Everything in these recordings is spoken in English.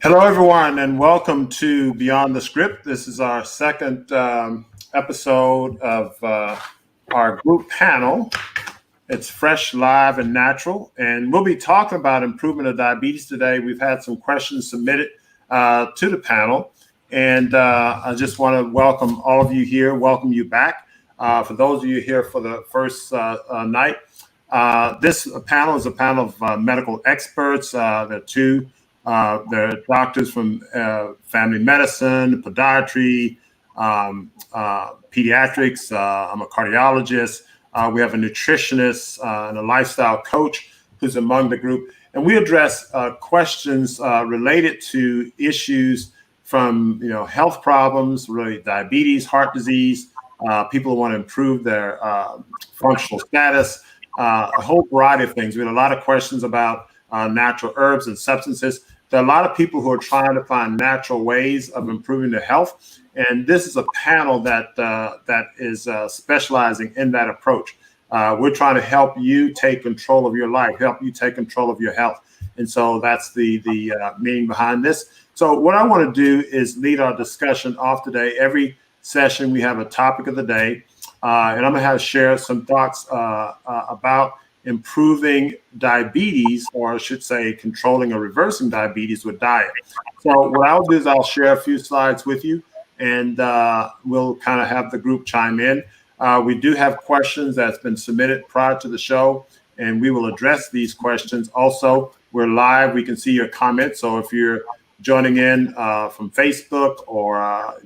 Hello, everyone, and welcome to Beyond the Script. This is our second episode of our group panel. It's fresh, live, and natural, and we'll be talking about improvement of diabetes today. We've had some questions submitted to the panel, and I just want to welcome all of you here, welcome you back. For those of you here for the first night, this panel is a panel of medical experts. There are two. There are doctors from family medicine, podiatry, pediatrics. I'm a cardiologist. We have a nutritionist and a lifestyle coach who's among the group. And we address questions related to issues from health problems, really diabetes, heart disease, people who want to improve their functional status, a whole variety of things. We had a lot of questions about natural herbs and substances. There are a lot of people who are trying to find natural ways of improving their health, and this is a panel that is specializing in that approach. We're trying to help you take control of your life, help you take control of your health, and so that's the meaning behind this. So what I want to do is lead our discussion off today. Every session we have a topic of the day, and I'm going to share some thoughts about improving diabetes, or I should say controlling or reversing diabetes with diet. So what I'll do is I'll share a few slides with you, and we'll kind of have the group chime in. We do have questions that's been submitted prior to the show, and we will address these questions. Also, we're live. We can see your comments. So if you're joining in from Facebook or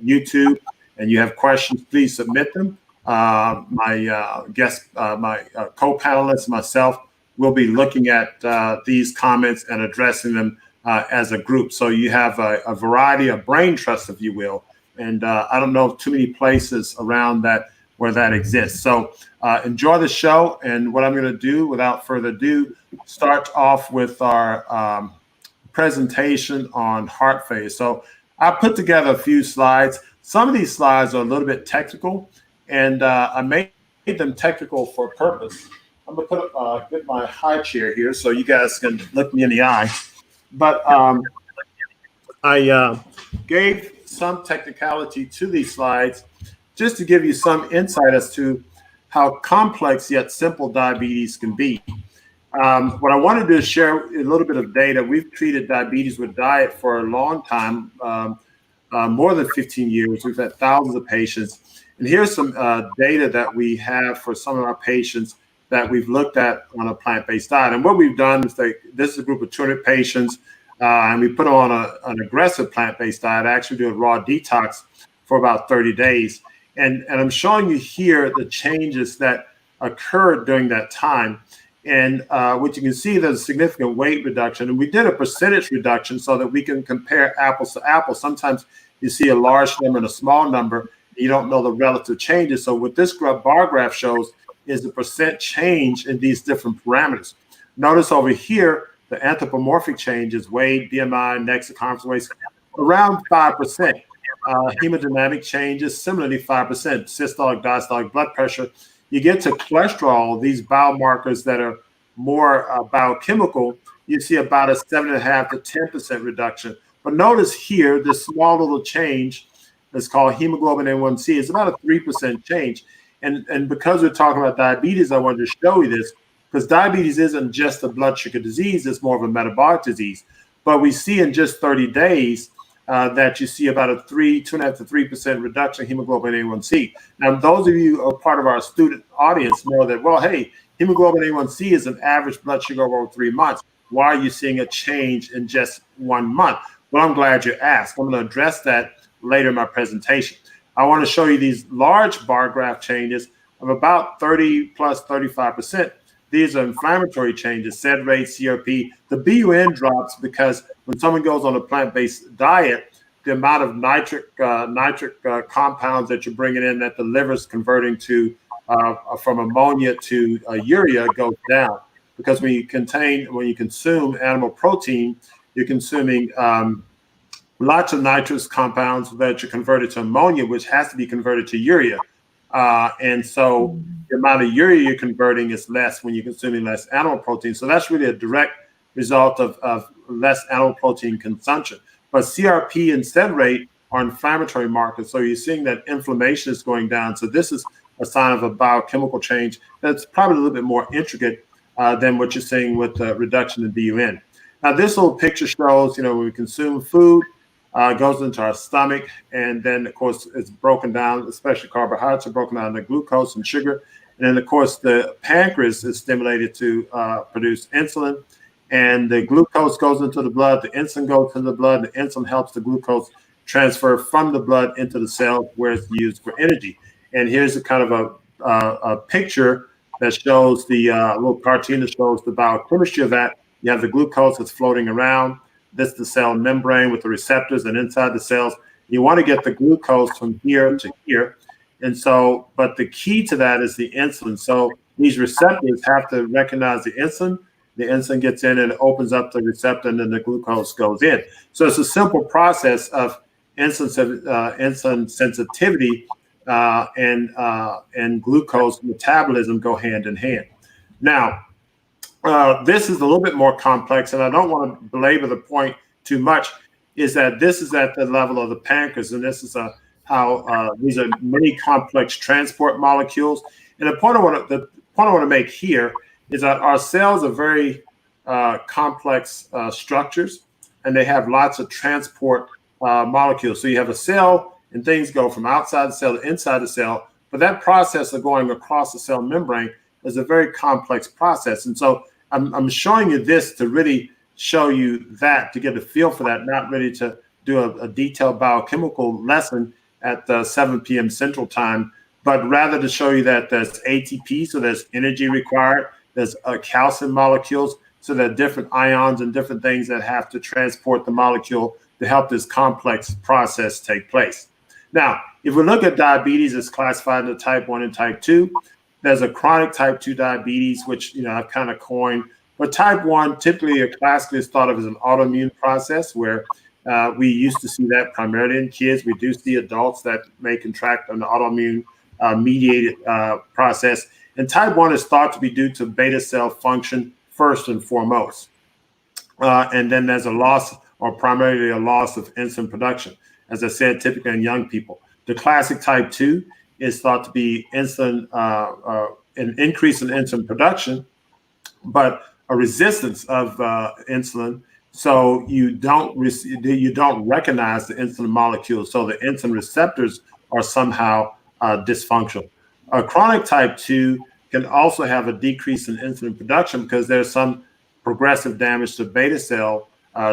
YouTube and you have questions, please submit them. My guest, my co-panelists, myself, will be looking at these comments and addressing them as a group. So you have a variety of brain trusts, if you will. And I don't know of too many places around that where that exists. So enjoy the show. And what I'm going to do, without further ado, start off with our presentation on heart failure. So I put together a few slides. Some of these slides are a little bit technical, and I made them technical for a purpose. I'm going to get my high chair here so you guys can look me in the eye. But I gave some technicality to these slides just to give you some insight as to how complex yet simple diabetes can be. What I wanted to do is share a little bit of data. We've treated diabetes with diet for a long time, more than 15 years. We've had thousands of patients. And here's some data that we have for some of our patients that we've looked at on a plant-based diet. And what we've done is this is a group of 200 patients, and we put them on an aggressive plant-based diet. I actually do a raw detox for about 30 days. And I'm showing you here the changes that occurred during that time. And what you can see, there's a significant weight reduction. And we did a percentage reduction so that we can compare apples to apples. Sometimes you see a large number and a small number. You don't know the relative changes. So what this bar graph shows is the percent change in these different parameters. Notice over here, the anthropomorphic changes, weight, BMI, neck circumference, waist, around 5%. Hemodynamic changes, similarly 5%. Systolic, diastolic blood pressure. You get to cholesterol, these biomarkers that are more biochemical, you see about a 7.5 to 10% reduction. But notice here, this small little change, it's called hemoglobin A1C. It's about a 3% change. And because we're talking about diabetes, I wanted to show you this, because diabetes isn't just a blood sugar disease, it's more of a metabolic disease. But we see in just 30 days that you see about a 2.5 to 3% reduction in hemoglobin A1C. Now, those of you who are part of our student audience know that, well, hey, hemoglobin A1C is an average blood sugar over 3 months. Why are you seeing a change in just 1 month? Well, I'm glad you asked. I'm going to address that later in my presentation. I want to show you these large bar graph changes of about 30 plus 35%. These are inflammatory changes, SED rate, CRP. The BUN drops because when someone goes on a plant-based diet, the amount of nitric compounds that you're bringing in that the liver's converting to from ammonia to urea goes down. Because when you consume animal protein, you're consuming lots of nitrous compounds that are converted to ammonia, which has to be converted to urea. And so the amount of urea you're converting is less when you're consuming less animal protein. So that's really a direct result of less animal protein consumption. But CRP and sed rate are inflammatory markers. So you're seeing that inflammation is going down. So this is a sign of a biochemical change that's probably a little bit more intricate than what you're seeing with the reduction in BUN. Now, this little picture shows, when we consume food, goes into our stomach, and then, of course, it's broken down, especially carbohydrates are broken down into glucose and sugar. And then, of course, the pancreas is stimulated to produce insulin, and the glucose goes into the blood, the insulin goes into the blood, and the insulin helps the glucose transfer from the blood into the cell where it's used for energy. And here's a kind of a picture that shows the little cartoon that shows the biochemistry of that. You have the glucose that's floating around. This is the cell membrane with the receptors, and inside the cells, you want to get the glucose from here to here. And so, but the key to that is the insulin. So these receptors have to recognize the insulin. The insulin gets in and opens up the receptor, and then the glucose goes in. So it's a simple process of insulin sensitivity and glucose metabolism go hand in hand. Now, this is a little bit more complex, and I don't want to belabor the point too much, is that this is at the level of the pancreas, and this is how these are many complex transport molecules. And the point I want to make here is that our cells are very complex structures, and they have lots of transport molecules. So you have a cell, and things go from outside the cell to inside the cell, but that process of going across the cell membrane is a very complex process. And so I'm showing you this to really show you that, to get a feel for that, not really to do a detailed biochemical lesson at 7 p.m. Central Time, but rather to show you that there's ATP, so there's energy required, there's calcium molecules, so there are different ions and different things that have to transport the molecule to help this complex process take place. Now, if we look at diabetes, it's classified into type 1 and type 2. There's a chronic type 2 diabetes, which I've kind of coined. But type 1 typically or classically is thought of as an autoimmune process, where we used to see that primarily in kids. We do see adults that may contract an autoimmune mediated process. And type 1 is thought to be due to beta cell function first and foremost. And then there's a loss, or primarily a loss, of insulin production. As I said, typically in young people. The classic type 2 is thought to be insulin, an increase in insulin production, but a resistance of insulin. So you don't recognize the insulin molecule. So the insulin receptors are somehow dysfunctional. A chronic type 2 can also have a decrease in insulin production because there's some progressive damage to beta cell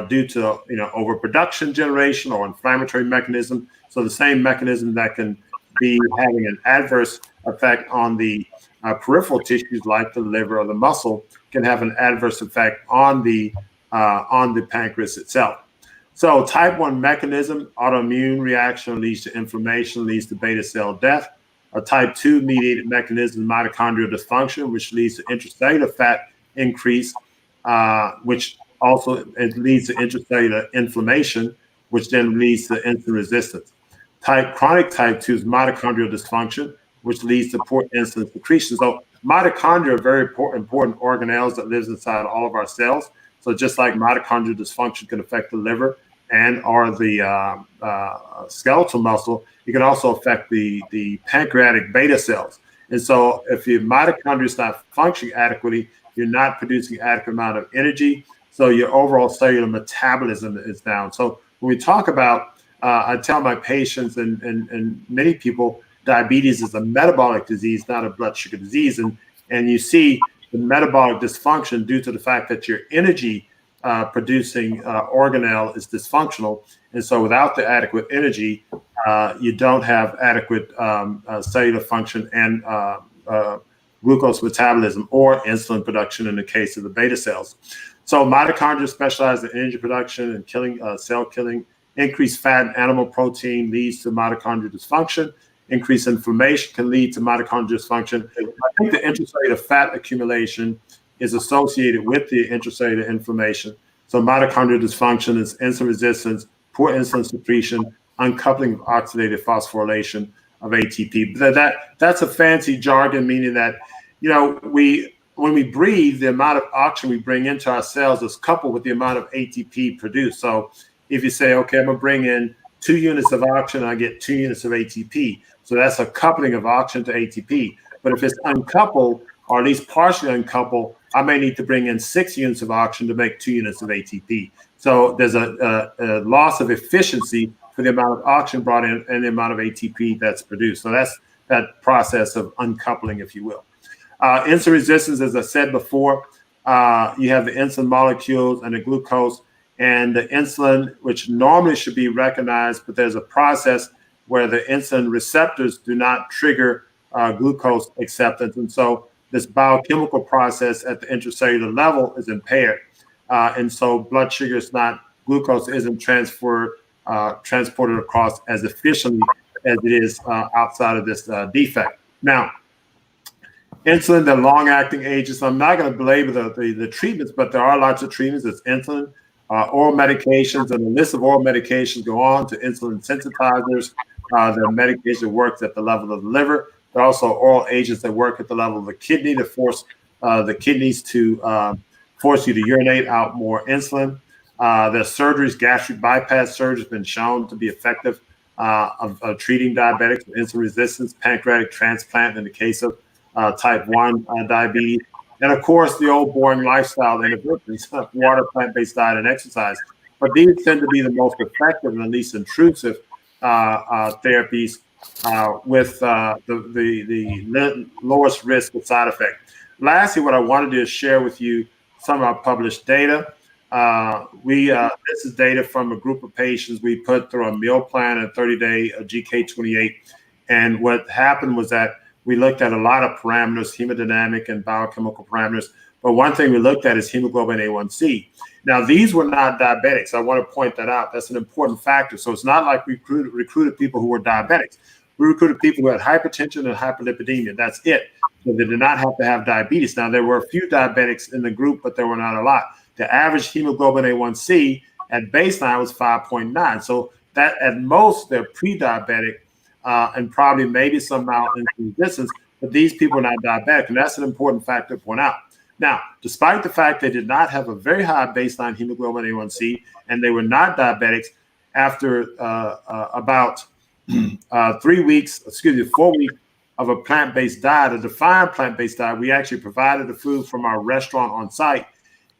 due to overproduction generation or inflammatory mechanism. So the same mechanism that can be having an adverse effect on the peripheral tissues like the liver or the muscle can have an adverse effect on the pancreas itself. So type 1 mechanism, autoimmune reaction, leads to inflammation, leads to beta cell death. A type 2 mediated mechanism, mitochondrial dysfunction, which leads to intracellular fat increase, which also it leads to intracellular inflammation, which then leads to insulin resistance. Chronic type 2 is mitochondrial dysfunction, which leads to poor insulin secretion. So mitochondria are very important organelles that lives inside all of our cells. So just like mitochondrial dysfunction can affect the liver and or the skeletal muscle, it can also affect the pancreatic beta cells. And so if your mitochondria is not functioning adequately, you're not producing adequate amount of energy. So your overall cellular metabolism is down. So when we talk about, I tell my patients and many people, diabetes is a metabolic disease, not a blood sugar disease. And you see the metabolic dysfunction due to the fact that your energy producing organelle is dysfunctional. And so without the adequate energy, you don't have adequate cellular function and glucose metabolism or insulin production in the case of the beta cells. So mitochondria specialize in energy production and killing, cell killing. Increased fat and animal protein leads to mitochondrial dysfunction. Increased inflammation can lead to mitochondrial dysfunction. I think the intracellular fat accumulation is associated with the intracellular inflammation. So mitochondrial dysfunction is insulin resistance, poor insulin secretion, uncoupling of oxidative phosphorylation of ATP. That's a fancy jargon, meaning that when we breathe, the amount of oxygen we bring into our cells is coupled with the amount of ATP produced. So if you say, okay, I'm going to bring in 2 units of oxygen, I get 2 units of ATP. So that's a coupling of oxygen to ATP. But if it's uncoupled, or at least partially uncoupled, I may need to bring in 6 units of oxygen to make 2 units of ATP. So there's a loss of efficiency for the amount of oxygen brought in and the amount of ATP that's produced. So that's that process of uncoupling, if you will. Insulin resistance, as I said before, you have the insulin molecules and the glucose, and the insulin, which normally should be recognized, but there's a process where the insulin receptors do not trigger glucose acceptance. And so this biochemical process at the intracellular level is impaired. And so blood sugar is not, glucose isn't transported across as efficiently as it is outside of this defect. Now, insulin, the long-acting agents, I'm not going to belabor the treatments, but there are lots of treatments. It's insulin, oral medications, and the list of oral medications go on to insulin sensitizers. The medication works at the level of the liver. There are also oral agents that work at the level of the kidney to force the kidneys to force you to urinate out more insulin. The surgeries, gastric bypass surgery has been shown to be effective of treating diabetics with insulin resistance, pancreatic transplant in the case of type 1 diabetes. And of course, the old boring lifestyle interventions, water, plant-based diet, and exercise. But these tend to be the most effective and the least intrusive therapies with the lowest risk of side effect. Lastly, what I want to do is share with you some of our published data. This is data from a group of patients we put through a meal plan and 30-day GK28. And what happened was that we looked at a lot of parameters, hemodynamic and biochemical parameters. But one thing we looked at is hemoglobin A1C. Now, these were not diabetics. I want to point that out. That's an important factor. So it's not like we recruited people who were diabetics. We recruited people who had hypertension and hyperlipidemia. That's it. So they did not have to have diabetes. Now, there were a few diabetics in the group, but there were not a lot. The average hemoglobin A1C at baseline was 5.9. So that at most, they're pre-diabetic and probably maybe some mild insulin resistance, but these people are not diabetic. And that's an important factor to point out. Now, despite the fact they did not have a very high baseline hemoglobin A1C and they were not diabetics, after about 4 weeks of a plant-based diet, a defined plant-based diet, we actually provided the food from our restaurant on site,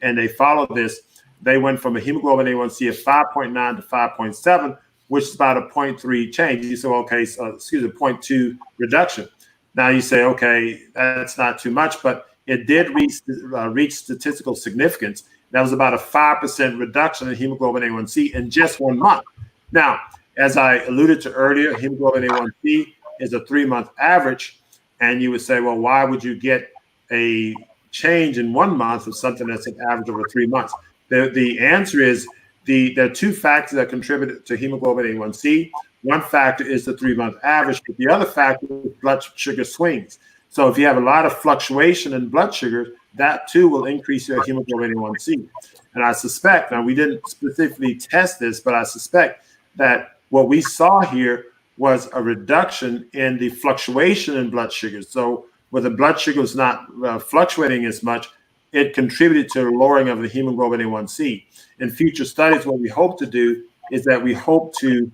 and they followed this. They went from a hemoglobin A1C of 5.9 to 5.7, which is about a 0.3 change. You say, okay, 0.2 reduction. Now you say, okay, that's not too much, but it did reach statistical significance. That was about a 5% reduction in hemoglobin A1C in just 1 month. Now, as I alluded to earlier, hemoglobin A1C is a 3-month average. And you would say, well, why would you get a change in 1 month of something that's an average over 3 months? The answer is there are 2 factors that contribute to hemoglobin A1C. One factor is the 3-month average, but the other factor is blood sugar swings. So if you have a lot of fluctuation in blood sugar, that too will increase your hemoglobin A1C. And I suspect, now we didn't specifically test this, but I suspect that what we saw here was a reduction in the fluctuation in blood sugar. So where the blood sugar is not fluctuating as much, it contributed to the lowering of the hemoglobin A1C. In future studies, what we hope to do is that we hope to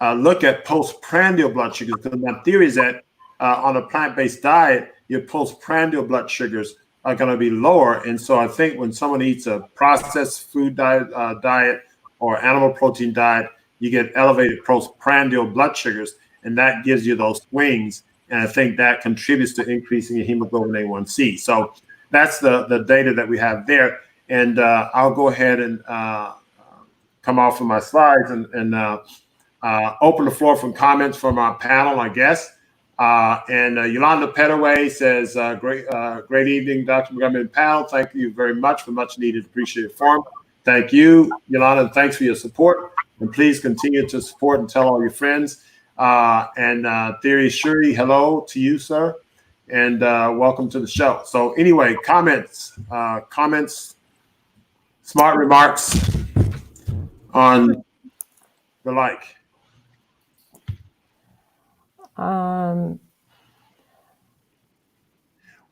look at postprandial blood sugars. Because my theory is that on a plant-based diet, your postprandial blood sugars are going to be lower. And so I think when someone eats a processed food diet or animal protein diet, you get elevated postprandial blood sugars, and that gives you those swings. And I think that contributes to increasing your hemoglobin A1C. So that's the data that we have there. And I'll go ahead and come off of my slides and open the floor for comments from our panel, I guess. And Yolanda Petaway says, great evening, Dr. Montgomery and panel. Thank you very much for much needed appreciated forum. Thank you, Yolanda, and thanks for your support. And please continue to support and tell all your friends. Theory Shuri, hello to you, sir. And welcome to the show. So anyway, comments, smart remarks on the like.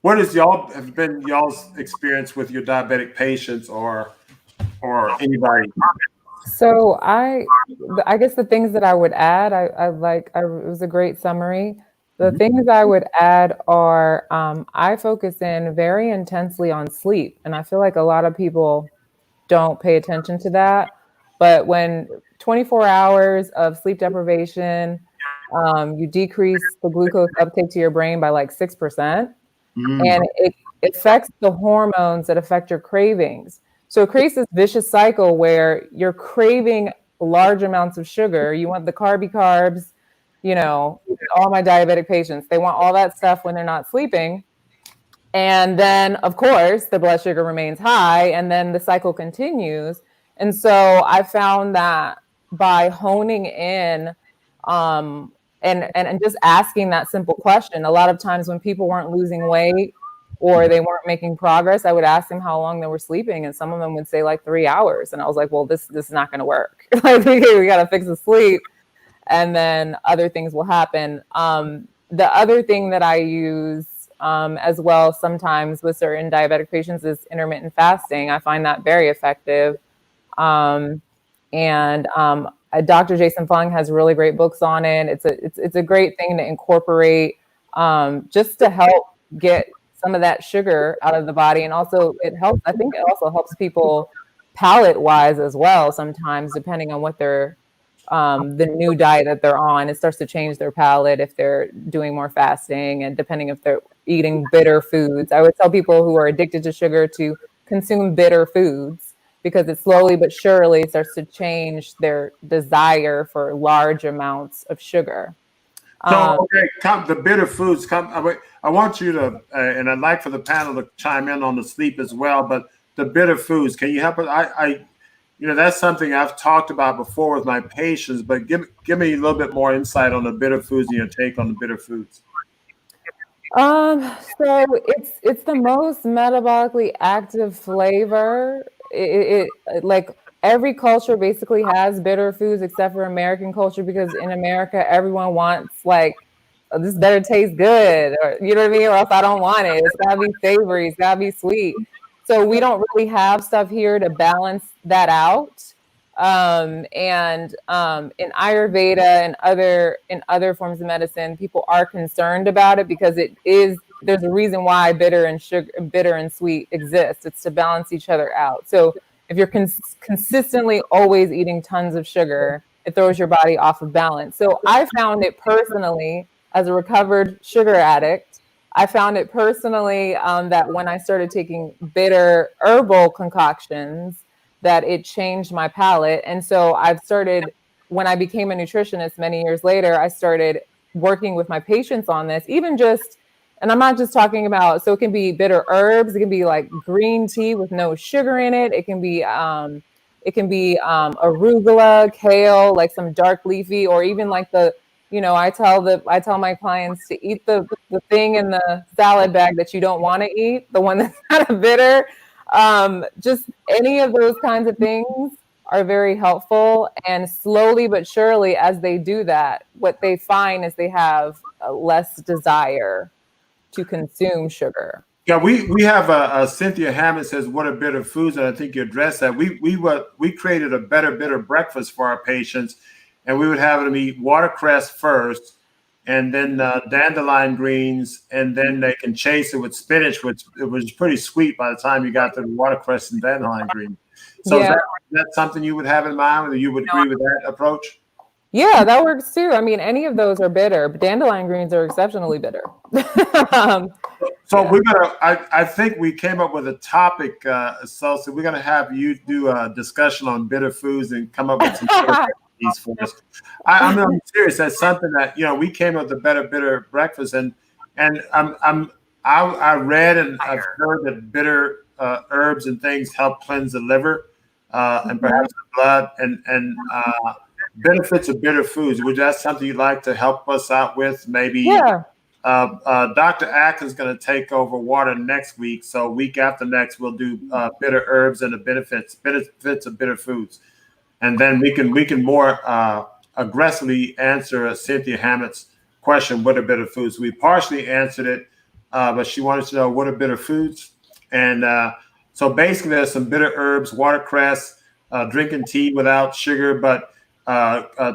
What has y'all's experience with your diabetic patients, or or anybody? So I guess the things that I would add, it was a great summary. The things I would add are, I focus in very intensely on sleep. And I feel like a lot of people don't pay attention to that. But when 24 hours of sleep deprivation, you decrease the glucose uptake to your brain by like 6%. And it affects the hormones that affect your cravings. So it creates this vicious cycle where you're craving large amounts of sugar. You want the carbs, all my diabetic patients, they want all that stuff when they're not sleeping. And then, of course, the blood sugar remains high, and then the cycle continues. And so I found that by honing in and just asking that simple question, a lot of times when people weren't losing weight or they weren't making progress, I would ask them how long they were sleeping, and some of them would say like 3 hours. And I was like, well, this is not going to work. Like, we got to fix the sleep, and then other things will happen. The other thing that I use as well sometimes with certain diabetic patients is intermittent fasting. I find that very effective. Dr. Jason Fung has really great books on it. It's a great thing to incorporate just to help get some of that sugar out of the body. And also I think it also helps people palate wise as well. Sometimes depending on what the new diet that they're on, it starts to change their palate if they're doing more fasting, and depending if they're eating bitter foods. I would tell people who are addicted to sugar to consume bitter foods, because it slowly but surely starts to change their desire for large amounts of sugar. So, the bitter foods. I want you to, and I'd like for the panel to chime in on the sleep as well. But the bitter foods, can you help us? That's something I've talked about before with my patients. But give me a little bit more insight on the bitter foods and your take on the bitter foods. So it's the most metabolically active flavor. It like every culture basically has bitter foods except for American culture, because in America everyone wants like, oh, this better taste good, or you know what I mean, or else I don't want it. It's gotta be savory, it's gotta be sweet. So we don't really have stuff here to balance that out. In Ayurveda and other forms of medicine, people are concerned about it, because there's a reason why bitter and sweet exist. It's to balance each other out. So if you're consistently always eating tons of sugar, it throws your body off of balance. So I found it personally, as a recovered sugar addict, that when I started taking bitter herbal concoctions, that it changed my palate. And so when I became a nutritionist many years later, I started working with my patients on this, and I'm not just talking about, so it can be bitter herbs. It can be like green tea with no sugar in it. It can be arugula, kale, like some dark leafy, or even like I tell my clients to eat the thing in the salad bag that you don't want to eat, the one that's kind of bitter. Just any of those kinds of things are very helpful. And slowly but surely, as they do that, what they find is they have less desire to consume sugar. Yeah, we have Cynthia Hammond says, "What are bitter foods?" And I think you addressed that. We created a bitter breakfast for our patients, and we would have them eat watercress first, and then dandelion greens, and then they can chase it with spinach, which it was pretty sweet by the time you got to the watercress and dandelion green. So is that something you would have in mind, or you would agree with that approach? Yeah, that works too. I mean, any of those are bitter, but dandelion greens are exceptionally bitter. We're gonna. I think we came up with a topic, so we're gonna have you do a discussion on bitter foods and come up with some recipes for us. I'm serious. That's something that we came up with a bitter breakfast, and I read and I've heard that bitter herbs and things help cleanse the liver and perhaps the blood and benefits of bitter foods. Would that something you'd like to help us out with? Maybe. Yeah. Dr. Atkins is going to take over water next week. So week after next, we'll do bitter herbs and the benefits of bitter foods. And then we can more aggressively answer Cynthia Hammett's question, what are bitter foods? We partially answered it, but she wanted to know what are bitter foods. And So basically, there's some bitter herbs, watercress, drinking tea without sugar. But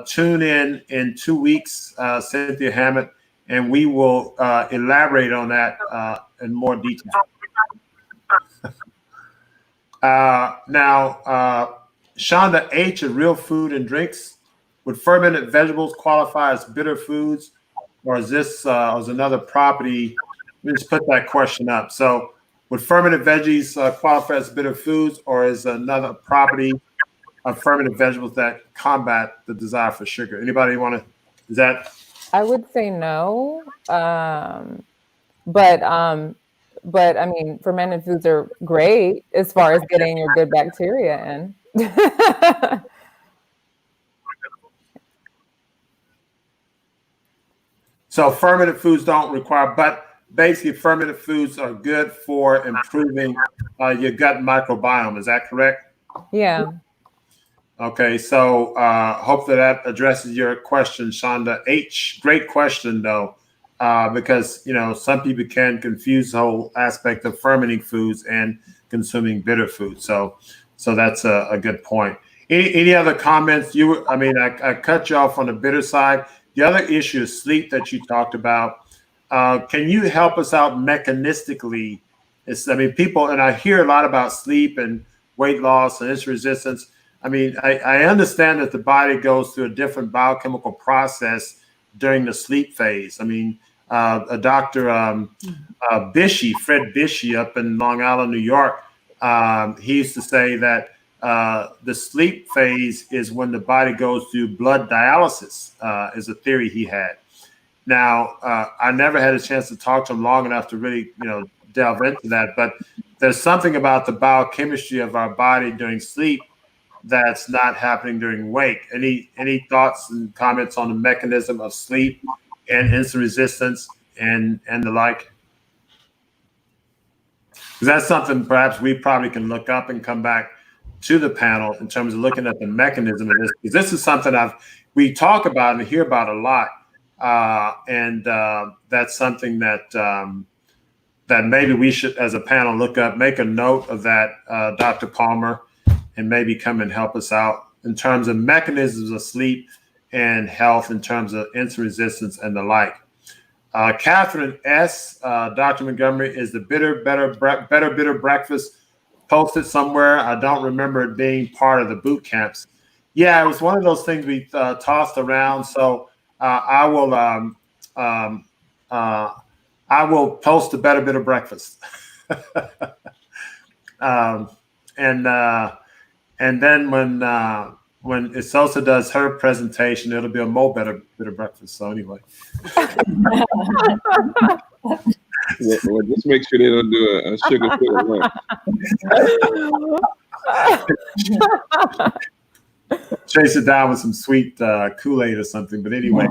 tune in 2 weeks, Cynthia Hammett, and we will elaborate on that in more detail. Now, Shonda H. of Real Food and Drinks, would fermented vegetables qualify as bitter foods, or is this is another property? Let me just put that question up. So, would fermented veggies qualify as bitter foods, or is another property of fermented vegetables that combat the desire for sugar? Anybody want to? Is that? I would say no, but I mean, fermented foods are great as far as getting your good bacteria in. So fermented foods don't require, but basically fermented foods are good for improving your gut microbiome. Is that correct? Yeah. Okay, so hopefully that addresses your question, Shonda H. Great question, though, because some people can confuse the whole aspect of fermenting foods and consuming bitter foods. So that's a good point. Any other comments? I cut you off on the bitter side. The other issue is sleep that you talked about. Can you help us out mechanistically? People, and I hear a lot about sleep and weight loss and insulin resistance. I understand that the body goes through a different biochemical process during the sleep phase. Dr. Bishie, Fred Bishie up in Long Island, New York, he used to say that the sleep phase is when the body goes through blood dialysis, is a theory he had. Now, I never had a chance to talk to him long enough to really, delve into that, but there's something about the biochemistry of our body during sleep that's not happening during wake. Any thoughts and comments on the mechanism of sleep and insulin resistance and the like? Because that's something perhaps we probably can look up and come back to the panel in terms of looking at the mechanism of this. Because this is something we talk about and hear about a lot, and that's something that that maybe we should, as a panel, look up, make a note of that, Dr. Palmer, and maybe come and help us out in terms of mechanisms of sleep and health in terms of insulin resistance and the like. Catherine S., Dr. Montgomery, is the bitter breakfast posted somewhere? I don't remember it being part of the boot camps. Yeah, it was one of those things we tossed around. So I will post the bitter breakfast. And then when Isosa does her presentation, it'll be a more bitter breakfast. So anyway. Well, just make sure they don't do a sugar-filled lunch. Chase it down with some sweet Kool-Aid or something. But anyway,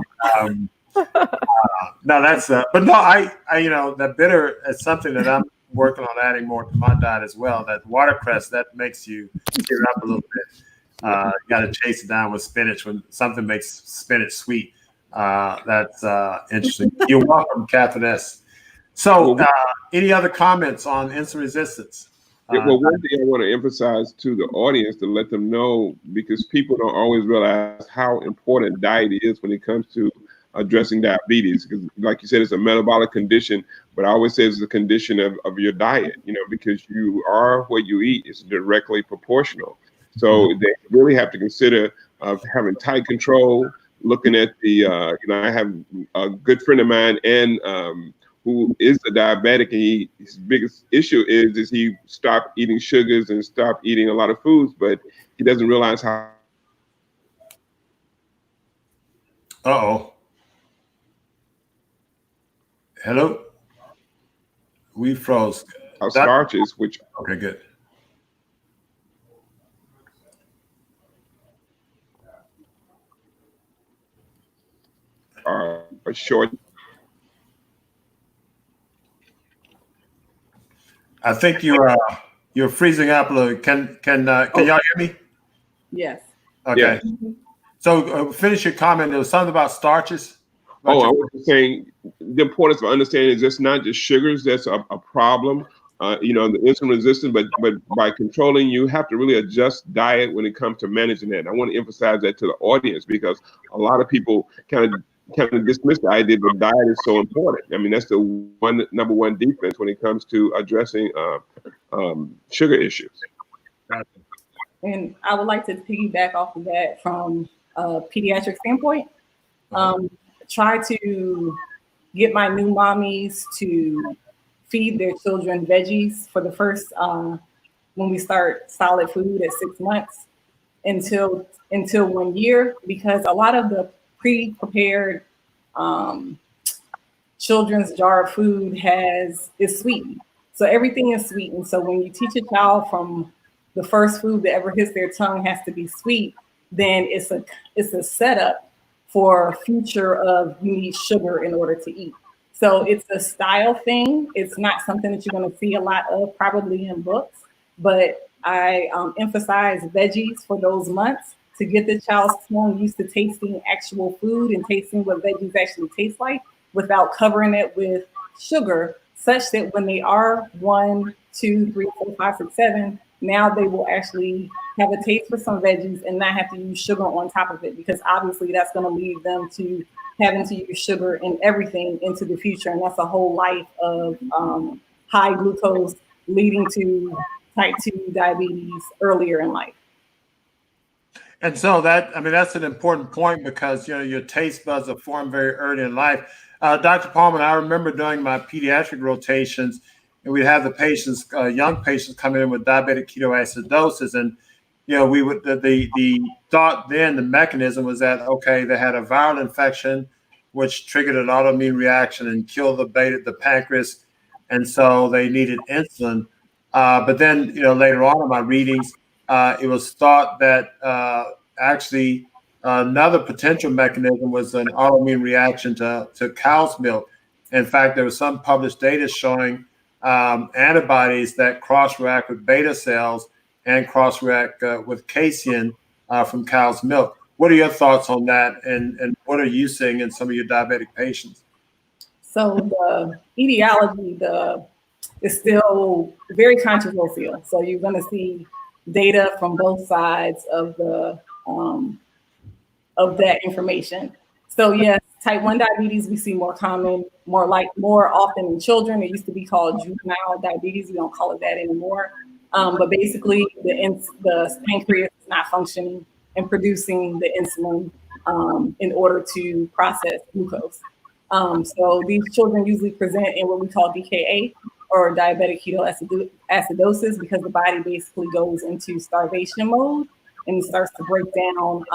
no, that's but no, I that bitter is something that I'm working on adding more to my diet as well. That watercress, that makes you tear up a little bit. You got to chase it down with spinach when something makes spinach sweet. That's interesting. You're welcome, Catherine S. So, any other comments on insulin resistance? One thing I want to emphasize to the audience to let them know, because people don't always realize how important diet is when it comes to addressing diabetes. Because, like you said, it's a metabolic condition, but I always say it's a condition of your diet. Because you are what you eat is directly proportional. So they really have to consider having tight control. Looking at the, I have a good friend of mine and who is a diabetic, and his biggest issue is he stopped eating sugars and stopped eating a lot of foods, but he doesn't realize how. Uh-oh. Hello? We froze. Starches, which. Okay, good. Are short. I think you're freezing up a little. Can y'all hear me? Yes. Okay. Yeah. So finish your comment. There was something about starches. I was saying the importance of understanding is just not just sugars that's a problem. the insulin resistant, but by controlling, you have to really adjust diet when it comes to managing that. And I want to emphasize that to the audience, because a lot of people kind of dismiss the idea that diet is so important. I mean, that's the number one defense when it comes to addressing sugar issues. And I would like to piggyback off of that from a pediatric standpoint. Try to get my new mommies to feed their children veggies for the first, when we start solid food at 6 months until 1 year, because a lot of the pre-prepared children's jar of food is sweetened. So everything is sweetened. So when you teach a child from the first food that ever hits their tongue has to be sweet, then it's a setup for future of you need sugar in order to eat. So it's a style thing. It's not something that you're going to see a lot of probably in books, but I emphasize veggies for those months to get the child's tongue used to tasting actual food and tasting what veggies actually taste like without covering it with sugar, such that when they are 1, 2, 3, 4, 5, 6, 7, now they will actually have a taste for some veggies and not have to use sugar on top of it, because obviously that's going to lead them to having to use sugar in everything into the future. And that's a whole life of high glucose leading to type 2 diabetes earlier in life. And so that's an important point, because, your taste buds are formed very early in life. Dr. Palmer, I remember doing my pediatric rotations, and we'd have the patients, young patients coming in with diabetic ketoacidosis. And, we would, the thought then, the mechanism was that, okay, they had a viral infection, which triggered an autoimmune reaction and killed the pancreas. And so they needed insulin. But then, later on in my readings, it was thought that actually another potential mechanism was an autoimmune reaction to cow's milk. In fact, there was some published data showing antibodies that cross-react with beta cells and cross-react with casein from cow's milk. What are your thoughts on that, and what are you seeing in some of your diabetic patients? So the etiology is still very controversial. So you're going to see data from both sides of that information. So yes, type 1 diabetes we see more often in children. It used to be called juvenile diabetes. We don't call it that anymore. But basically, the pancreas is not functioning and producing the insulin in order to process glucose. So these children usually present in what we call DKA, or diabetic ketoacidosis, because the body basically goes into starvation mode and starts to break down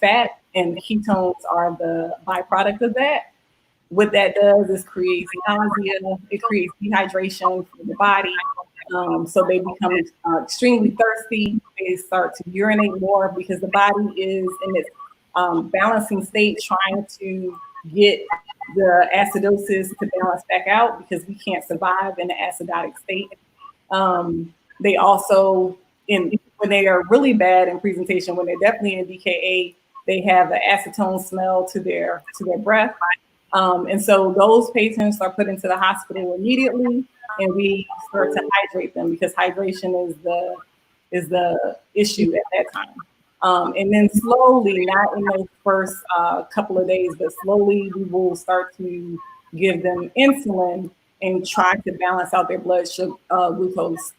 fat, and ketones are the byproduct of that. What that does is creates nausea, it creates dehydration for the body. So they become extremely thirsty. They start to urinate more because the body is in its balancing state, trying to get the acidosis to balance back out, because we can't survive in the acidotic state. They also, when they are really bad in presentation, when they're definitely in DKA, they have an acetone smell to their breath. And so those patients are put into the hospital immediately, and we start to hydrate them, because hydration is the issue at that time. And then slowly, not in those first couple of days, but slowly we will start to give them insulin and try to balance out their blood sugar, glucose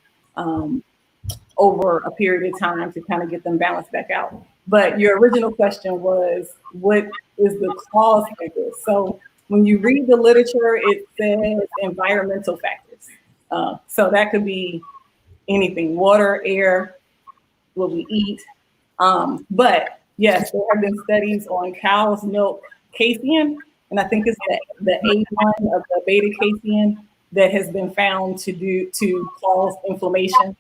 over a period of time to kind of get them balanced back out. But your original question was, what is the cause for this? So when you read the literature, it says environmental factors. So that could be anything: water, air, what we eat. But yes, there have been studies on cow's milk casein, and I think it's the A1 of the beta casein that has been found to cause inflammation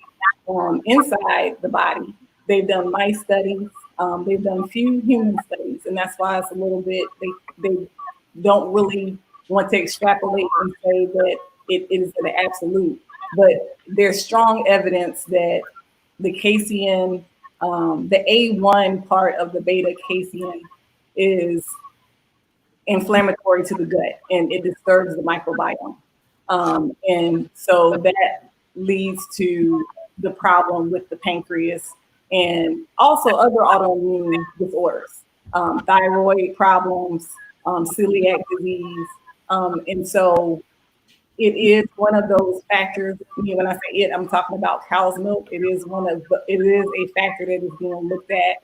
inside the body. They've done mice studies, they've done a few human studies, and that's why it's a little bit, they don't really want to extrapolate and say that it is an absolute, but there's strong evidence that the casein, the A1 part of the beta casein is inflammatory to the gut, and it disturbs the microbiome. And so leads to the problem with the pancreas and also other autoimmune disorders, thyroid problems, celiac disease. And so it is one of those factors. When I say it, I'm talking about cow's milk. It is a factor that is being looked at,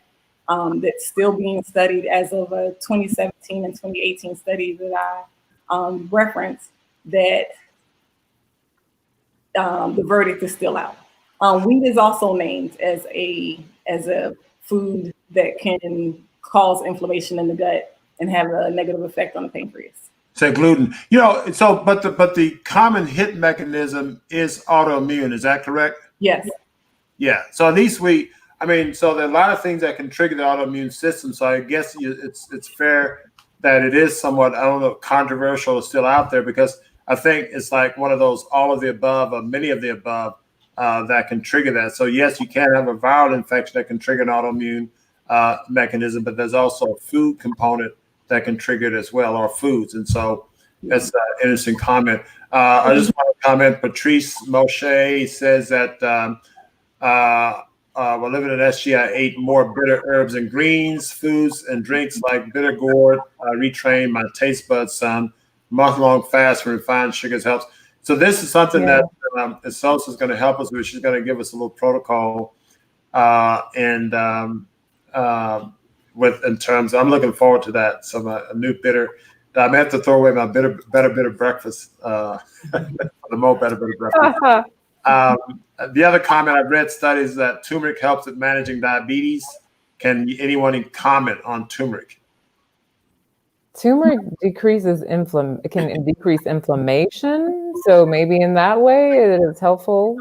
that's still being studied as of a 2017 and 2018 study that I referenced, that the verdict is still out. Wheat is also named as a food that can cause inflammation in the gut and have a negative effect on the pancreas. Say gluten. But the common hit mechanism is autoimmune. Is that correct? Yes. Yeah. So at least so there are a lot of things that can trigger the autoimmune system. So I guess it's fair that it is somewhat, I don't know, controversial, still out there, because I think it's like one of those all of the above or many of the above that can trigger that. So yes, you can have a viral infection that can trigger an autoimmune mechanism, but there's also a food component that can trigger it as well, or foods. And so that's an interesting comment. I just want to comment, Patrice Moshe says that while living in SG, I ate more bitter herbs and greens, foods and drinks like bitter gourd. I retrained my taste buds some. Month-long fast from refined sugars helps. So this is something that Sosa is going to help us with. She's going to give us a little protocol in terms. I'm looking forward to that. So a new bitter. I may have to throw away my better bitter breakfast. The more better breakfast. The other comment, I've read studies that turmeric helps with managing diabetes. Can anyone comment on turmeric? Turmeric can decrease inflammation. So maybe in that way it is helpful.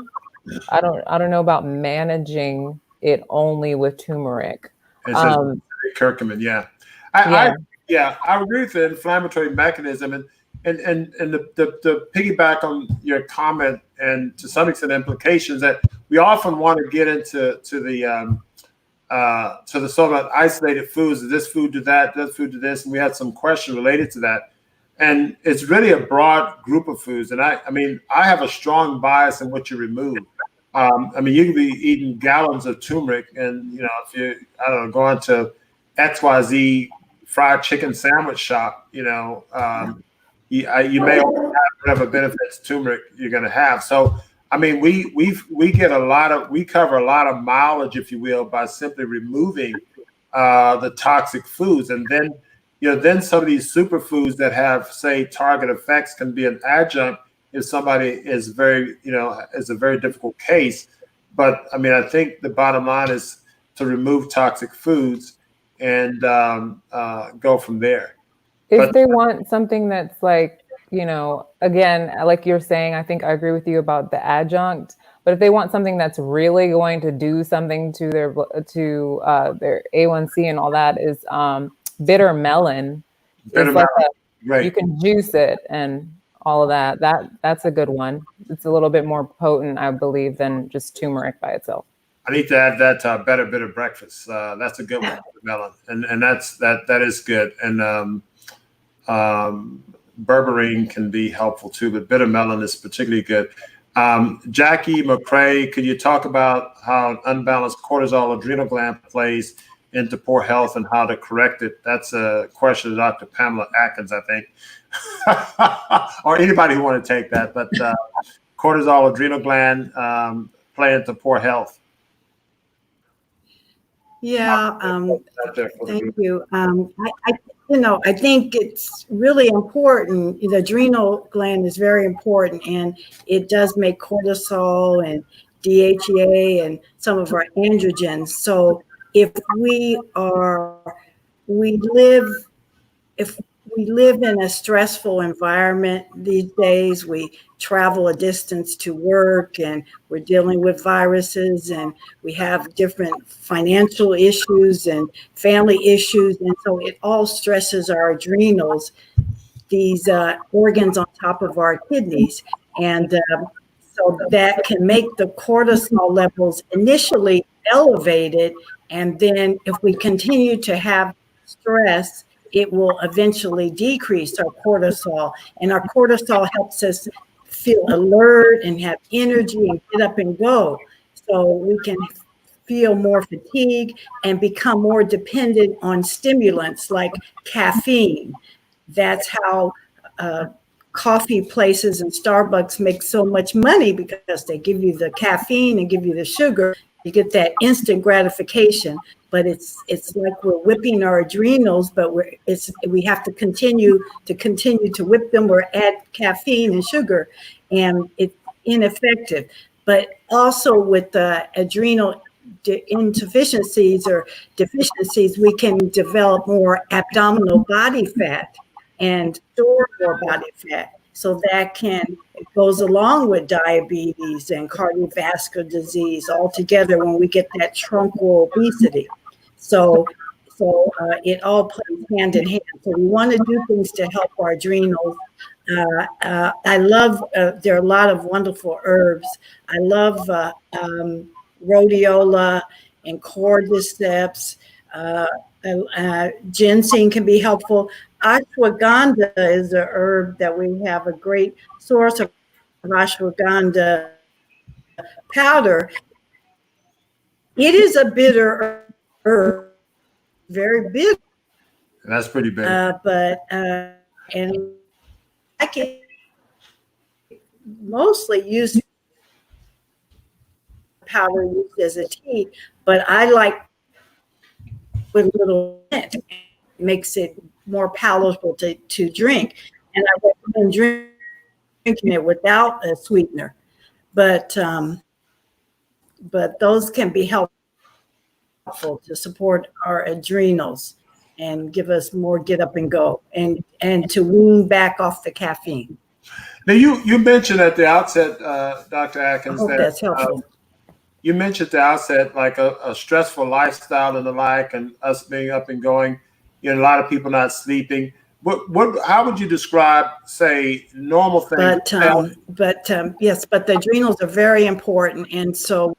I don't know about managing it only with turmeric. Curcumin, yeah. I agree with the inflammatory mechanism, and the piggyback on your comment, and to some extent implications, that we often want to get into the sort of isolated foods. Does this food do that? Does this food do this? And we had some questions related to that. And it's really a broad group of foods. And I have a strong bias in what you remove. You can be eating gallons of turmeric, and if you going to XYZ fried chicken sandwich shop, you may have whatever benefits turmeric you're going to have. So we cover a lot of mileage, if you will, by simply removing the toxic foods, and then some of these superfoods that have, say, target effects can be an adjunct if somebody is is a very difficult case. But I think the bottom line is to remove toxic foods and go from there. If they want something that's like, again, like you're saying, I think I agree with you about the adjunct, but if they want something that's really going to do something to their A1C and all that, is bitter melon. Right. You can juice it and all of that. That's a good one. It's a little bit more potent, I believe, than just turmeric by itself. I need to add that to better breakfast. That's a good one, melon, and that is good. And berberine can be helpful too, but bitter melon is particularly good. Jackie McCrae, could you talk about how an unbalanced cortisol adrenal gland plays into poor health and how to correct it? That's a question to Dr. Pamela Atkins, I think, or anybody who want to take that. But cortisol adrenal gland play into poor health. Yeah, thank you. I think it's really important. The adrenal gland is very important, and it does make cortisol and DHEA and some of our androgens. So if we live in a stressful environment these days, we travel a distance to work, and we're dealing with viruses, and we have different financial issues and family issues. And so it all stresses our adrenals, these organs on top of our kidneys. And so that can make the cortisol levels initially elevated. And then if we continue to have stress, it will eventually decrease our cortisol. And our cortisol helps us feel alert and have energy and get up and go. So we can feel more fatigue and become more dependent on stimulants like caffeine. That's how coffee places and Starbucks make so much money, because they give you the caffeine and give you the sugar. You get that instant gratification, but it's like we're whipping our adrenals, but we have to continue to whip them or add caffeine and sugar, and it's ineffective. But also with the adrenal insufficiencies or deficiencies, we can develop more abdominal body fat and store more body fat. So that it goes along with diabetes and cardiovascular disease all together when we get that truncal obesity. So it all plays hand in hand. So we want to do things to help our adrenals. I love, there are a lot of wonderful herbs. I love rhodiola and cordyceps. Ginseng can be helpful. Ashwagandha is a herb that we have a great source of ashwagandha powder. It is a bitter herb, very bitter. That's pretty big. And I can mostly use powder used as a tea, but I like with a little mint. It makes it more palatable to drink. And I recommend drinking it without a sweetener. But those can be helpful to support our adrenals and give us more get up and go and to wean back off the caffeine. Now you mentioned at the outset, Dr. Atkins, that that's helpful. You mentioned at the outset like a stressful lifestyle and the like, and us being up and going. You know, a lot of people not sleeping. How would you describe, say, normal things? Yes, but the adrenals are very important, and so.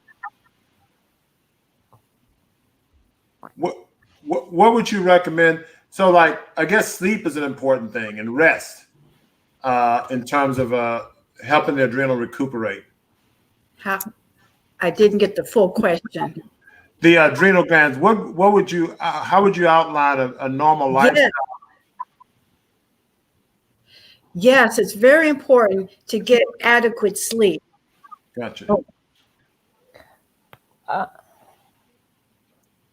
What would you recommend? So, like, I guess sleep is an important thing, and rest in terms of helping the adrenal recuperate. I didn't get the full question. The adrenal glands. What would you? How would you outline a normal lifestyle? Yes, it's very important to get adequate sleep. Gotcha.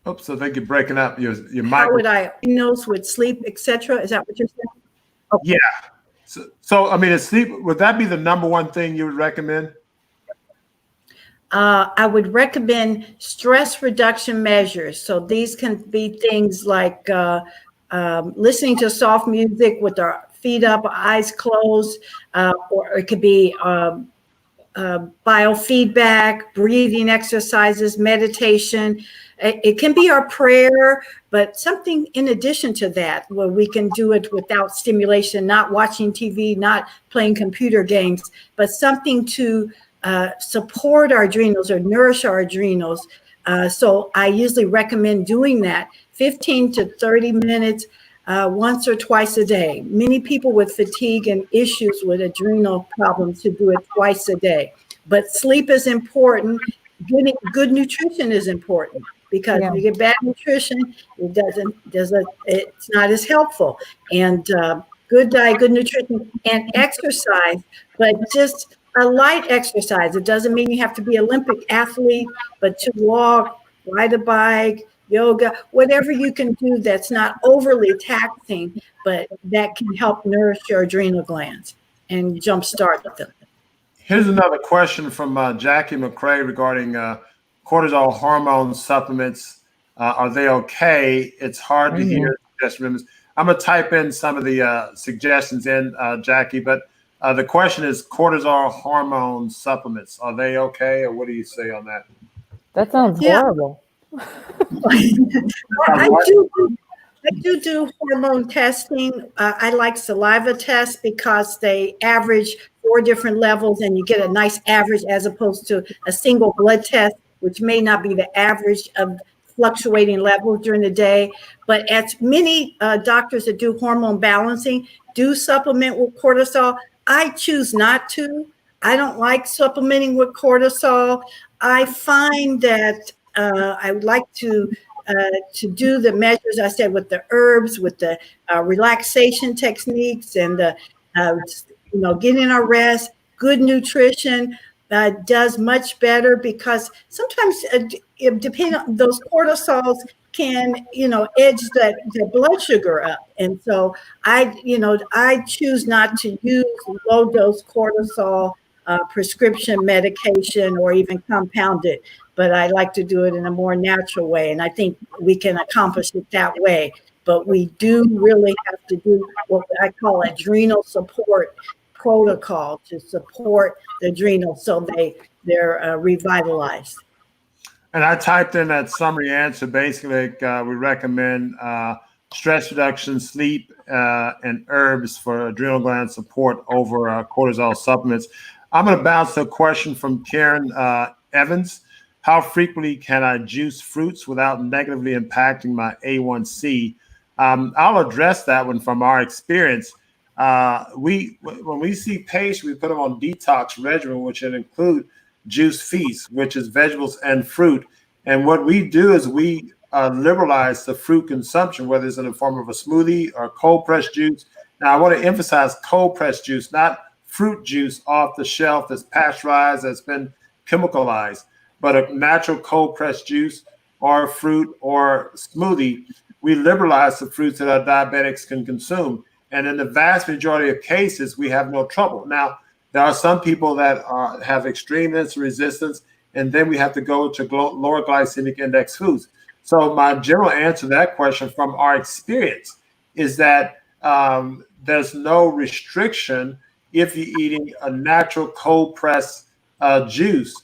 Oops, I think you're breaking up your mic. How would I diagnose with sleep, etc.? Is that what you're saying? Okay. Yeah. So I mean, is sleep, would that be the number one thing you would recommend? I would recommend stress reduction measures. So these can be things like listening to soft music with our feet up, eyes closed, or it could be biofeedback, breathing exercises, meditation. It can be our prayer, but something in addition to that, where we can do it without stimulation, not watching TV, not playing computer games, but something to support our adrenals or nourish our adrenals. So I usually recommend doing that 15 to 30 minutes once or twice a day. Many people with fatigue and issues with adrenal problems should do it twice a day. But sleep is important. Getting good nutrition is important, because if you get bad nutrition, it's not as helpful. And good diet, good nutrition, and exercise, but just a light exercise. It doesn't mean you have to be an Olympic athlete, but to walk, ride a bike, yoga, whatever you can do that's not overly taxing, but that can help nourish your adrenal glands and jumpstart them. Here's another question from Jackie McCrae regarding cortisol hormone supplements. Are they okay? It's hard to hear suggestions. I'm going to type in some of the suggestions in, Jackie, but the question is cortisol hormone supplements. Are they okay, or what do you say on that? That sounds horrible. I do hormone testing. I like saliva tests because they average 4 different levels, and you get a nice average as opposed to a single blood test, which may not be the average of fluctuating levels during the day. But as many doctors that do hormone balancing do supplement with cortisol, I choose not to. I don't like supplementing with cortisol. I find that I would like to do the measures I said with the herbs, with the relaxation techniques, and the getting our rest, good nutrition. Does much better, because sometimes depending on those cortisols can edge the blood sugar up, and so I choose not to use low dose cortisol prescription medication or even compounded, but I like to do it in a more natural way, and I think we can accomplish it that way. But we do really have to do what I call adrenal support protocol to support the adrenals so they're revitalized. And I typed in that summary answer. Basically, we recommend stress reduction, sleep, and herbs for adrenal gland support over cortisol supplements. I'm going to bounce to a question from Karen Evans. How frequently can I juice fruits without negatively impacting my A1C? I'll address that one from our experience. When we see patients, we put them on detox regimen, which would include juice feast, which is vegetables and fruit. And what we do is we liberalize the fruit consumption, whether it's in the form of a smoothie or cold pressed juice. Now, I want to emphasize cold pressed juice, not fruit juice off the shelf that's pasteurized, that's been chemicalized, but a natural cold pressed juice or fruit or smoothie. We liberalize the fruits that our diabetics can consume. And in the vast majority of cases, we have no trouble. Now, there are some people that have extreme insulin resistance, and then we have to go to lower glycemic index foods. So my general answer to that question from our experience is that there's no restriction if you're eating a natural cold pressed juice.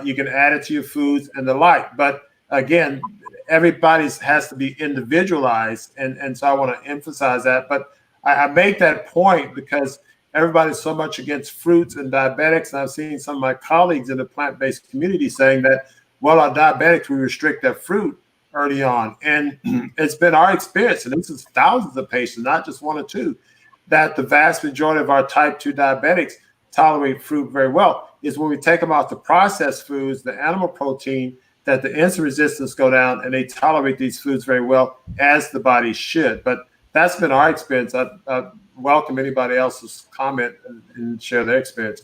You can add it to your foods and the like. But again, everybody's has to be individualized. And so I want to emphasize that. But I make that point because everybody's so much against fruits and diabetics. And I've seen some of my colleagues in the plant-based community saying that, well, our diabetics, we restrict their fruit early on. And it's been our experience, and this is thousands of patients, not just one or two, that the vast majority of our type 2 diabetics tolerate fruit very well. Is when we take them off the processed foods, the animal protein, that the insulin resistance go down and they tolerate these foods very well, as the body should. But that's been our experience. I welcome anybody else's comment and share their experience.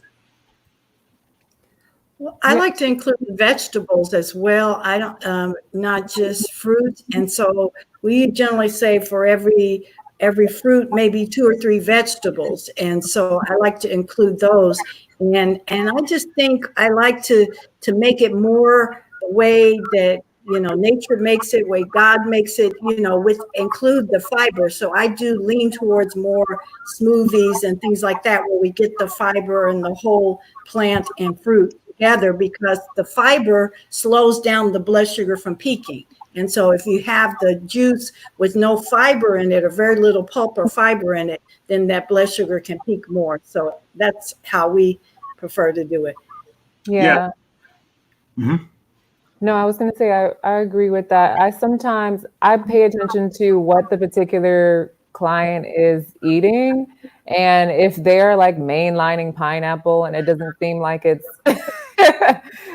Well, I like to include vegetables as well. I don't, not just fruit. And so we generally say for every fruit, maybe 2 or 3 vegetables. And so I like to include those. And I just think I like to make it more the way that, nature makes it, way God makes it, with include the fiber. So I do lean towards more smoothies and things like that, where we get the fiber and the whole plant and fruit together, because the fiber slows down the blood sugar from peaking. And so if you have the juice with no fiber in it or very little pulp or fiber in it, then that blood sugar can peak more. So that's how we prefer to do it. Yeah. Mm-hmm. No, I was going to say, I agree with that. I pay attention to what the particular client is eating. And if they're like mainlining pineapple and it doesn't seem like it's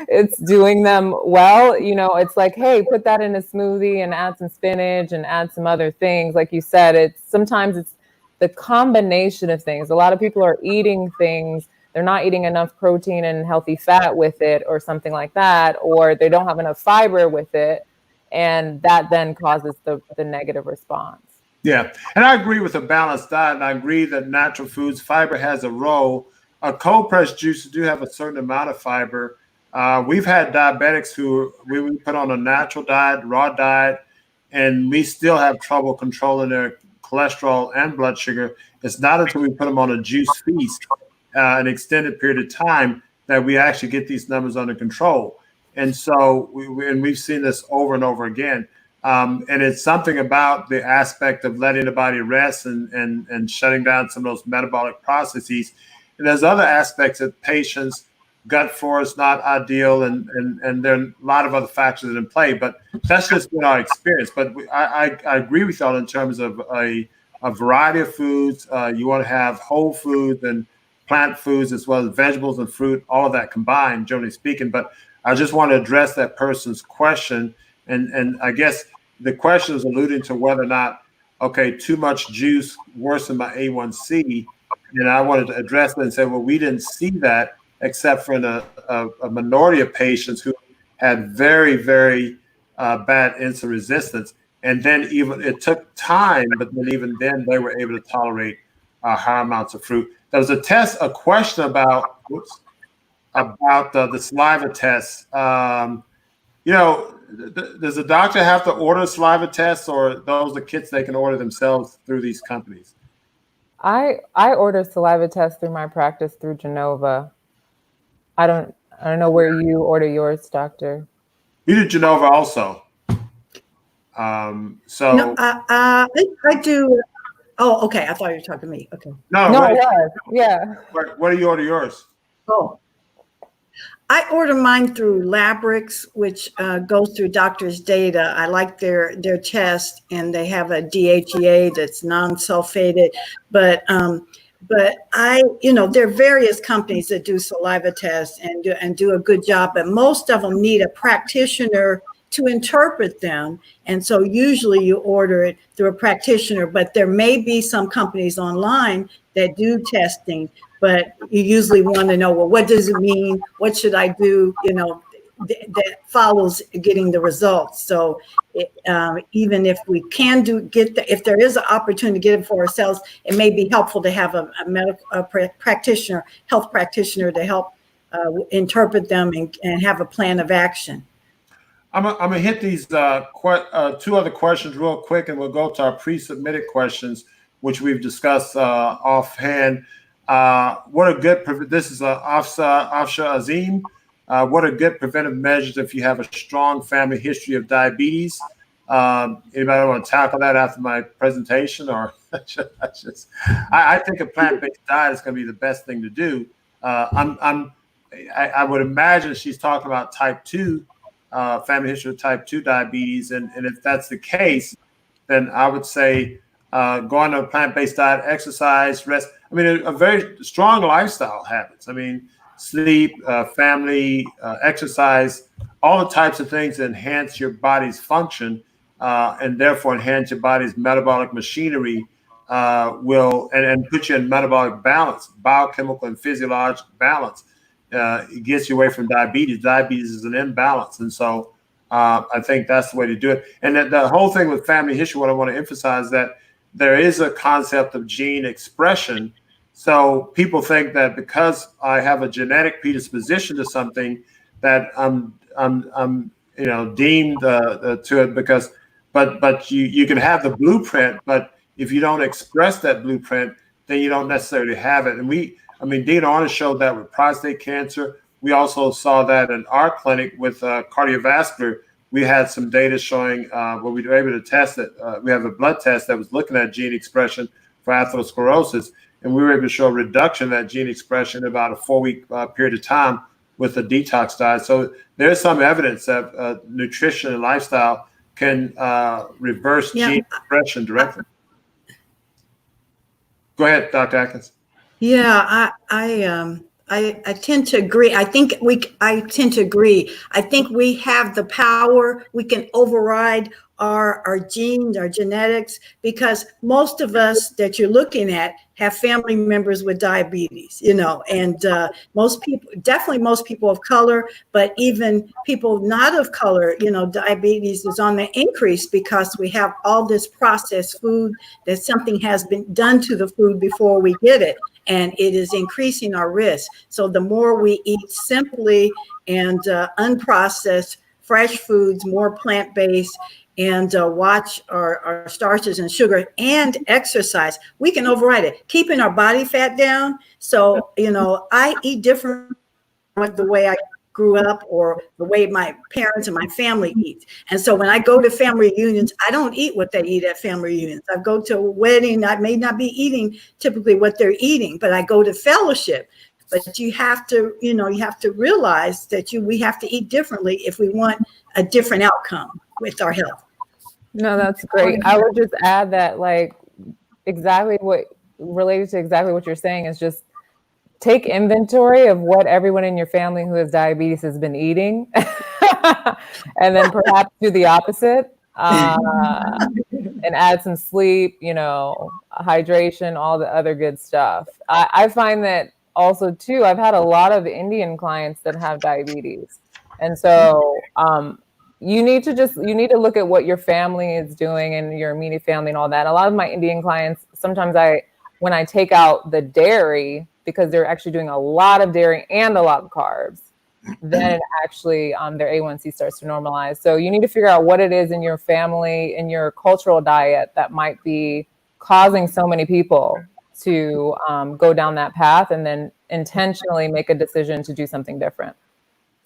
it's doing them well, it's like, hey, put that in a smoothie and add some spinach and add some other things. Like you said, sometimes it's the combination of things. A lot of people are eating things, they're not eating enough protein and healthy fat with it or something like that, or they don't have enough fiber with it. And that then causes the negative response. Yeah. And I agree with a balanced diet. And I agree that natural foods, fiber has a role. Cold pressed juices do have a certain amount of fiber. We've had diabetics who we put on a natural diet, raw diet, and we still have trouble controlling their cholesterol and blood sugar. It's not until we put them on a juice feast an extended period of time that we actually get these numbers under control. And so we've seen this over and over again. And it's something about the aspect of letting the body rest and shutting down some of those metabolic processes. And there's other aspects of patients' gut flora is not ideal, and there are a lot of other factors in play. But that's just been our experience. But I agree with y'all in terms of a variety of foods. You want to have whole foods and plant foods as well as vegetables and fruit, all of that combined, generally speaking. But I just want to address that person's question. And I guess the question is alluding to whether or not, okay, too much juice worsened my A1C. And I wanted to address that and say, well, we didn't see that except for in a minority of patients who had very, very bad insulin resistance. And then even it took time, but then even then they were able to tolerate high amounts of fruit. There was a question about the saliva test. Does the doctor have to order a saliva test, or those are kits they can order themselves through these companies? I order saliva tests through my practice through Genova. I don't know where you order yours, doctor. You do Genova also. No, I do. Oh, okay. I thought you were talking to me. Okay. No, yeah. Where do you order yours? Oh, I order mine through Labrix, which goes through doctor's data. I like their test, and they have a DHEA that's non-sulfated. But there are various companies that do saliva tests and do a good job, but most of them need a practitioner to interpret them. And so usually you order it through a practitioner, but there may be some companies online that do testing, but you usually want to know, well, what does it mean? What should I do? That follows getting the results. So even if we can if there is an opportunity to get it for ourselves, it may be helpful to have a medical practitioner, health practitioner to help interpret them and have a plan of action. I'm gonna hit these two other questions real quick, and we'll go to our pre-submitted questions, which we've discussed offhand. This is Afsha Azim. What are good preventive measures if you have a strong family history of diabetes? Anybody want to tackle that after my presentation, or I think a plant-based diet is going to be the best thing to do. I would imagine she's talking about type 2. Family history of type 2 diabetes. And if that's the case, then I would say go on a plant-based diet, exercise, rest. I mean, a very strong lifestyle habits. I mean, sleep, family, exercise, all the types of things that enhance your body's function and therefore enhance your body's metabolic machinery and put you in metabolic balance, biochemical and physiological balance. It gets you away from diabetes. Diabetes is an imbalance. And so I think that's the way to do it. And the whole thing with family history, what I want to emphasize is that there is a concept of gene expression. So people think that because I have a genetic predisposition to something that I'm deemed to it but you can have the blueprint, but if you don't express that blueprint, then you don't necessarily have it. And Dean Arnold showed that with prostate cancer. We also saw that in our clinic with cardiovascular. We had some data showing where we were able to test it. We have a blood test that was looking at gene expression for atherosclerosis, and we were able to show a reduction in that gene expression in about a 4-week period of time with a detox diet. So there's some evidence that nutrition and lifestyle can reverse gene expression directly. Go ahead, Dr. Atkins. Yeah, I tend to agree. I tend to agree. I think we have the power. We can override our genes, our genetics, because most of us that you're looking at have family members with diabetes, and most people of color, but even people not of color, diabetes is on the increase because we have all this processed food, that something has been done to the food before we get it. And it is increasing our risk. So the more we eat simply and unprocessed, fresh foods, more plant-based, and watch our starches and sugar and exercise, we can override it. Keeping our body fat down. So, I eat different the way I grew up or the way my parents and my family eat. And so when I go to family reunions, I don't eat what they eat at family reunions. I go to a wedding, I may not be eating typically what they're eating, but I go to fellowship. But you have to realize that we have to eat differently if we want a different outcome with our health. No, that's great. I would just add that related to exactly what you're saying is just take inventory of what everyone in your family who has diabetes has been eating, and then perhaps do the opposite, and add some sleep, hydration, all the other good stuff. I find that also too, I've had a lot of Indian clients that have diabetes. And so you need to look at what your family is doing and your immediate family and all that. A lot of my Indian clients, sometimes when I take out the dairy, because they're actually doing a lot of dairy and a lot of carbs, then it actually their A1C starts to normalize. So you need to figure out what it is in your family, in your cultural diet that might be causing so many people to go down that path, and then intentionally make a decision to do something different.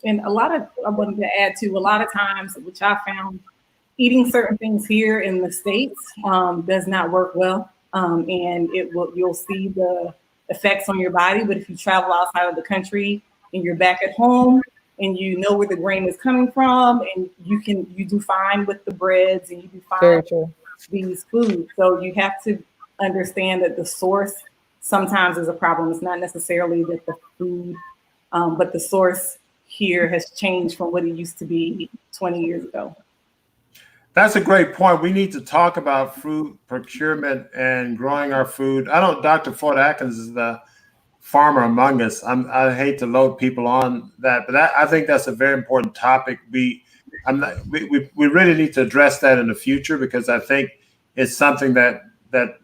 And I wanted to add to, a lot of times, which I found, eating certain things here in the States does not work well. And you'll see the effects on your body. But if you travel outside of the country and you're back at home and you know where the grain is coming from, and you do fine with the breads and you do fine with these foods. So you have to understand that the source sometimes is a problem. It's not necessarily that the food, but the source here has changed from what it used to be 20 years ago. That's a great point. We need to talk about food procurement and growing our food. Dr. Ford Atkins is the farmer among us. I hate to load people on that, but I think that's a very important topic. We really need to address that in the future, because I think it's something that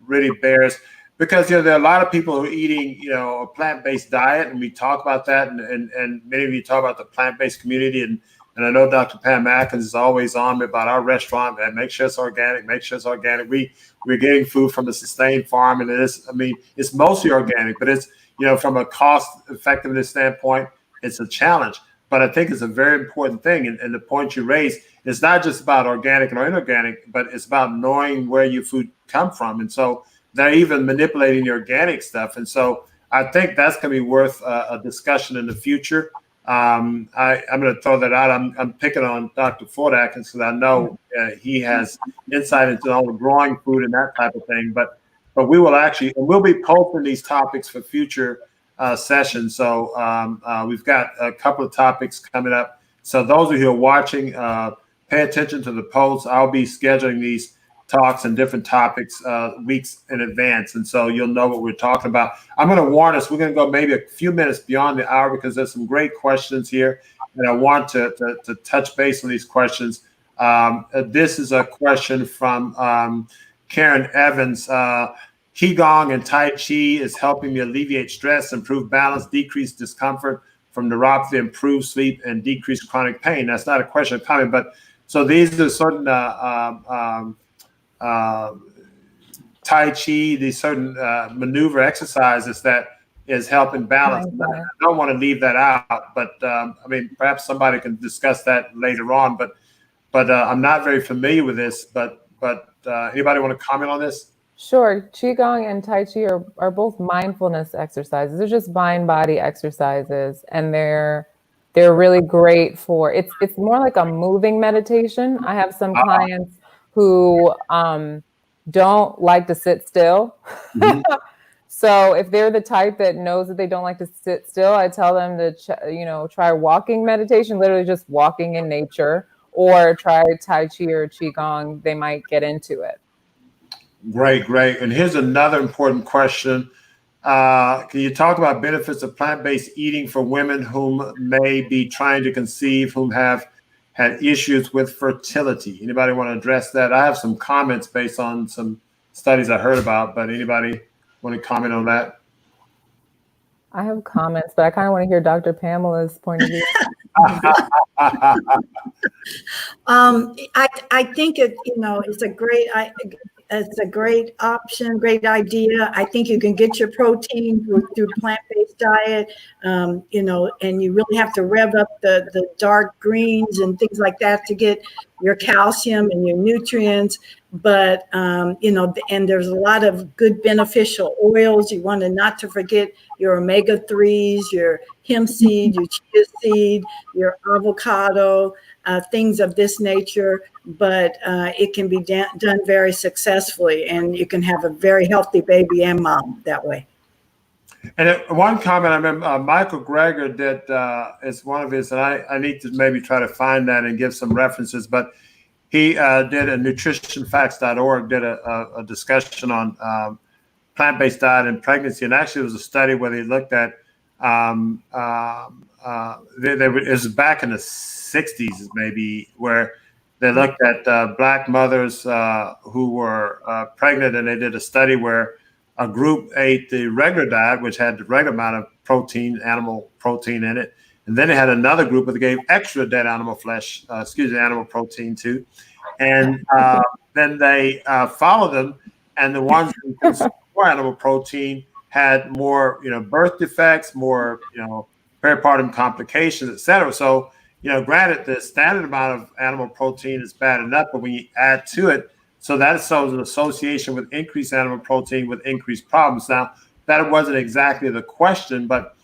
really bears, because there are a lot of people who are eating a plant-based diet, and we talk about that, and many of you talk about the plant-based community, and I know Dr. Pam Atkins is always on me about our restaurant, and make sure it's organic, We're getting food from a sustained farm, and it's mostly organic, but it's from a cost effectiveness standpoint, it's a challenge. But I think it's a very important thing, and the point you raised is not just about organic or inorganic, but it's about knowing where your food come from, and so they're even manipulating the organic stuff. And so I think that's going to be worth a discussion in the future. I'm going to throw that out. I'm picking on Dr. Ford Atkins because I know he has insight into all the growing food and that type of thing. But we will we'll be posting these topics for future sessions. So we've got a couple of topics coming up. So those of you who are watching, pay attention to the posts. I'll be scheduling these talks and different topics weeks in advance, and so you'll know what we're talking about. I'm going to warn us, we're going to go maybe a few minutes beyond the hour, because there's some great questions here, and I want to touch base on these questions. This is a question from Karen Evans. Qigong and Tai Chi is helping me alleviate stress, improve balance, decrease discomfort from neuropathy, improve sleep, and decrease chronic pain. That's not a question of comment, but so these are certain Tai Chi, these certain maneuver exercises that is helping balance. I don't want to leave that out, but perhaps somebody can discuss that later on. But I'm not very familiar with this. But anybody want to comment on this? Sure. Qigong and Tai Chi are both mindfulness exercises. They're just mind-body exercises, and they're really great for it's more like a moving meditation. I have some clients who don't like to sit still. Mm-hmm. So if they're the type that knows that they don't like to sit still, I tell them to try walking meditation, literally just walking in nature, or try Tai Chi or Qigong. They might get into it. Great. And here's another important question. Can you talk about benefits of plant-based eating for women whom may be trying to conceive, whom have had issues with fertility? Anybody want to address that? I have some comments based on some studies I heard about, but anybody want to comment on that? I have comments, but I kind of want to hear Dr. Pamela's point of view. I think it's a great option, great idea. I think you can get your protein through plant-based diet, and you really have to rev up the dark greens and things like that to get your calcium and your nutrients. But, and there's a lot of good beneficial oils. You want not to forget your omega-3s, your hemp seed, your chia seed, your avocado, things of this nature. But it can be done very successfully, and you can have a very healthy baby and mom that way. And one comment I remember, Michael Greger did is one of his, and I need to maybe try to find that and give some references, but he did a nutritionfacts.org, did a discussion on plant-based diet and pregnancy. And actually it was a study where they looked at, it was back in the 60s maybe, where they looked at Black mothers who were pregnant, and they did a study where a group ate the regular diet, which had the regular amount of protein, animal protein in it. And then they had another group that gave extra dead animal flesh, animal protein too. And then they followed them, and the ones who consumed more animal protein had more, birth defects, more, peripartum complications, et cetera. So, granted, the standard amount of animal protein is bad enough, but when you add to it, so that shows an association with increased animal protein with increased problems. Now, that wasn't exactly the question, but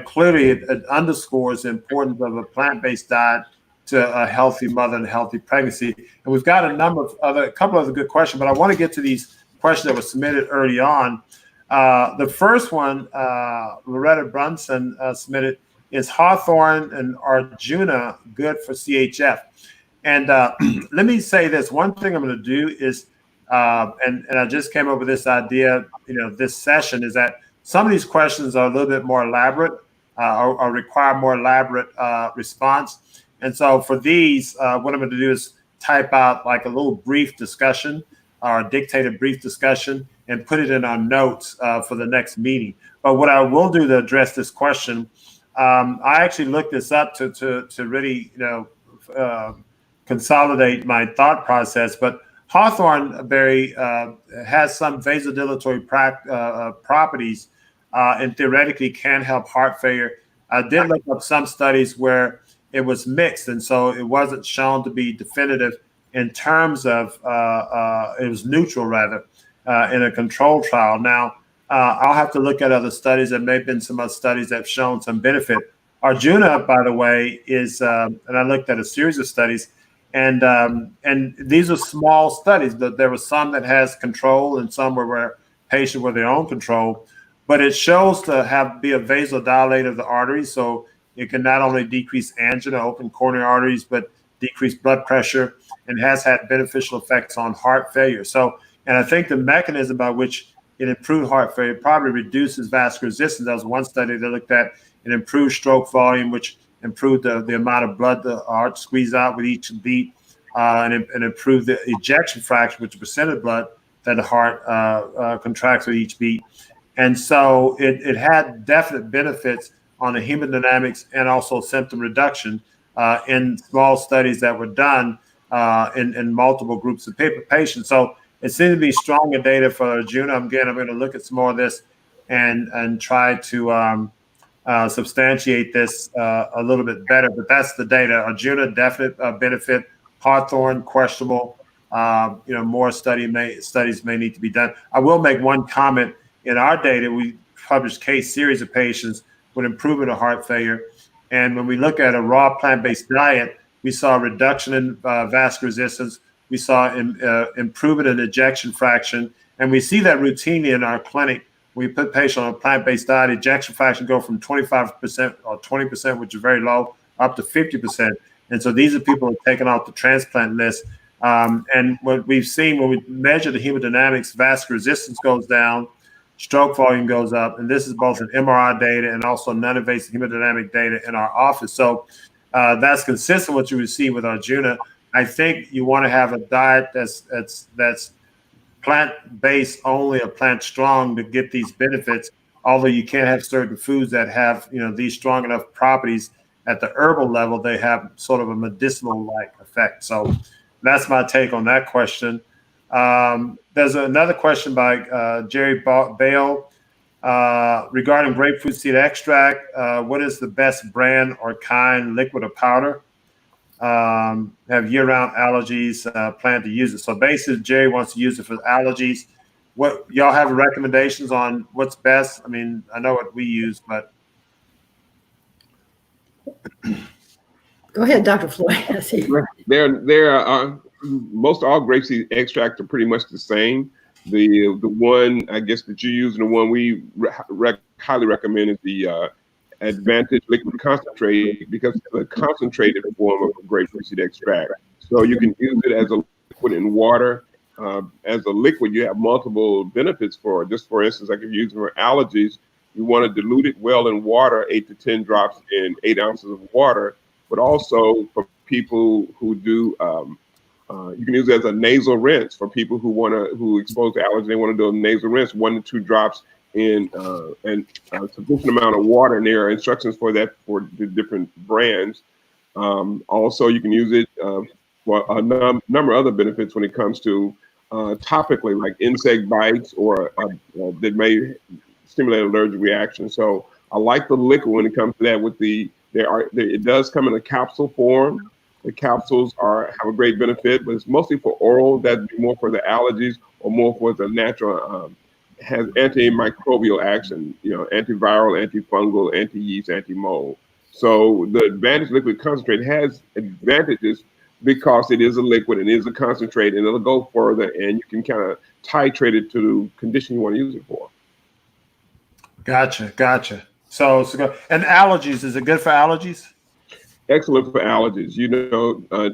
clearly it underscores the importance of a plant-based diet to a healthy mother and a healthy pregnancy. And we've got a couple of good questions, but I want to get to these questions that were submitted early on. The first one, Loretta Brunson submitted, is Hawthorne and Arjuna good for CHF? And let me say this. One thing I'm going to do is, and I just came up with this idea, this session, is that some of these questions are a little bit more elaborate or require more elaborate response. And so for these, what I'm going to do is type out like a little brief discussion or dictate a brief discussion and put it in our notes for the next meeting. But what I will do to address this question, I actually looked this up to really, consolidate my thought process. But Hawthorne berry has some vasodilatory properties and theoretically can help heart failure. I did look up some studies where it was mixed, and so it wasn't shown to be definitive in terms of it was neutral rather in a control trial. Now, I'll have to look at other studies. There may have been some other studies that have shown some benefit. Arjuna, by the way, is, and I looked at a series of studies, and these are small studies. There were some that has control and some where patients were their own control, but it shows to be a vasodilator of the arteries. So it can not only decrease angina, open coronary arteries, but decrease blood pressure, and has had beneficial effects on heart failure. So, and I think the mechanism by which it improved heart failure probably reduces vascular resistance. That was one study that looked at it improved stroke volume, which improved the amount of blood the heart squeezed out with each beat, and improved the ejection fraction, which is the percent of blood that the heart contracts with each beat. And so it had definite benefits on the hemodynamics and also symptom reduction in small studies that were done in multiple groups of patients. So it seems to be stronger data for Arjuna. Again, I'm going to look at some more of this and try to substantiate this a little bit better. But that's the data. Arjuna, definite benefit. Hawthorne, questionable. More studies may need to be done. I will make one comment. In our data, we published case series of patients with improvement of heart failure. And when we look at a raw plant-based diet, we saw a reduction in vascular resistance. We saw improvement in ejection fraction. And we see that routinely in our clinic. We put patients on a plant-based diet, ejection fraction go from 25% or 20%, which is very low, up to 50%. And so these are people who are taken off the transplant list. And what we've seen when we measure the hemodynamics, vascular resistance goes down, stroke volume goes up. And this is both an MRI data and also non-invasive hemodynamic data in our office. So that's consistent with what you would see with Arjuna. I think you want to have a diet that's plant-based only or plant strong to get these benefits, although you can't have certain foods that have these strong enough properties at the herbal level. They have sort of a medicinal-like effect. So that's my take on that question. There's another question by Jerry Bale regarding grapefruit seed extract. What is the best brand or kind, liquid or powder? Have year-round allergies, plan to use it. So basically, Jerry wants to use it for allergies. What y'all have recommendations on what's best? I mean, I know what we use, but go ahead, Dr. Floyd. There are most all grapeseed extracts are pretty much the same. The one I guess that you use and the one we highly recommend is the Advantage liquid concentrate, because it's a concentrated form of grapeseed seed extract. So you can use it as a liquid in water. As a liquid, you have multiple benefits for it. Just for instance, like if you're using for allergies, you want to dilute it well in water, 8 to 10 drops in 8 ounces of water. But also for people who do, you can use it as a nasal rinse for people who exposed to allergy. They want to do a nasal rinse, 1 to 2 drops in and a sufficient amount of water. And there are instructions for that for the different brands. Also, you can use it for a number of other benefits when it comes to topically, like insect bites or that may stimulate allergic reaction. So I like the liquid when it comes to that. It does come in a capsule form. The capsules have a great benefit, but it's mostly for oral. That'd be more for the allergies or more for the natural. Has antimicrobial action, antiviral, antifungal, anti-yeast, anti-mold. So the Advantage liquid concentrate has advantages because it is a liquid and is a concentrate, and it'll go further, and you can kind of titrate it to the condition you want to use it for. Gotcha. So and allergies, is it good for allergies? Excellent for allergies.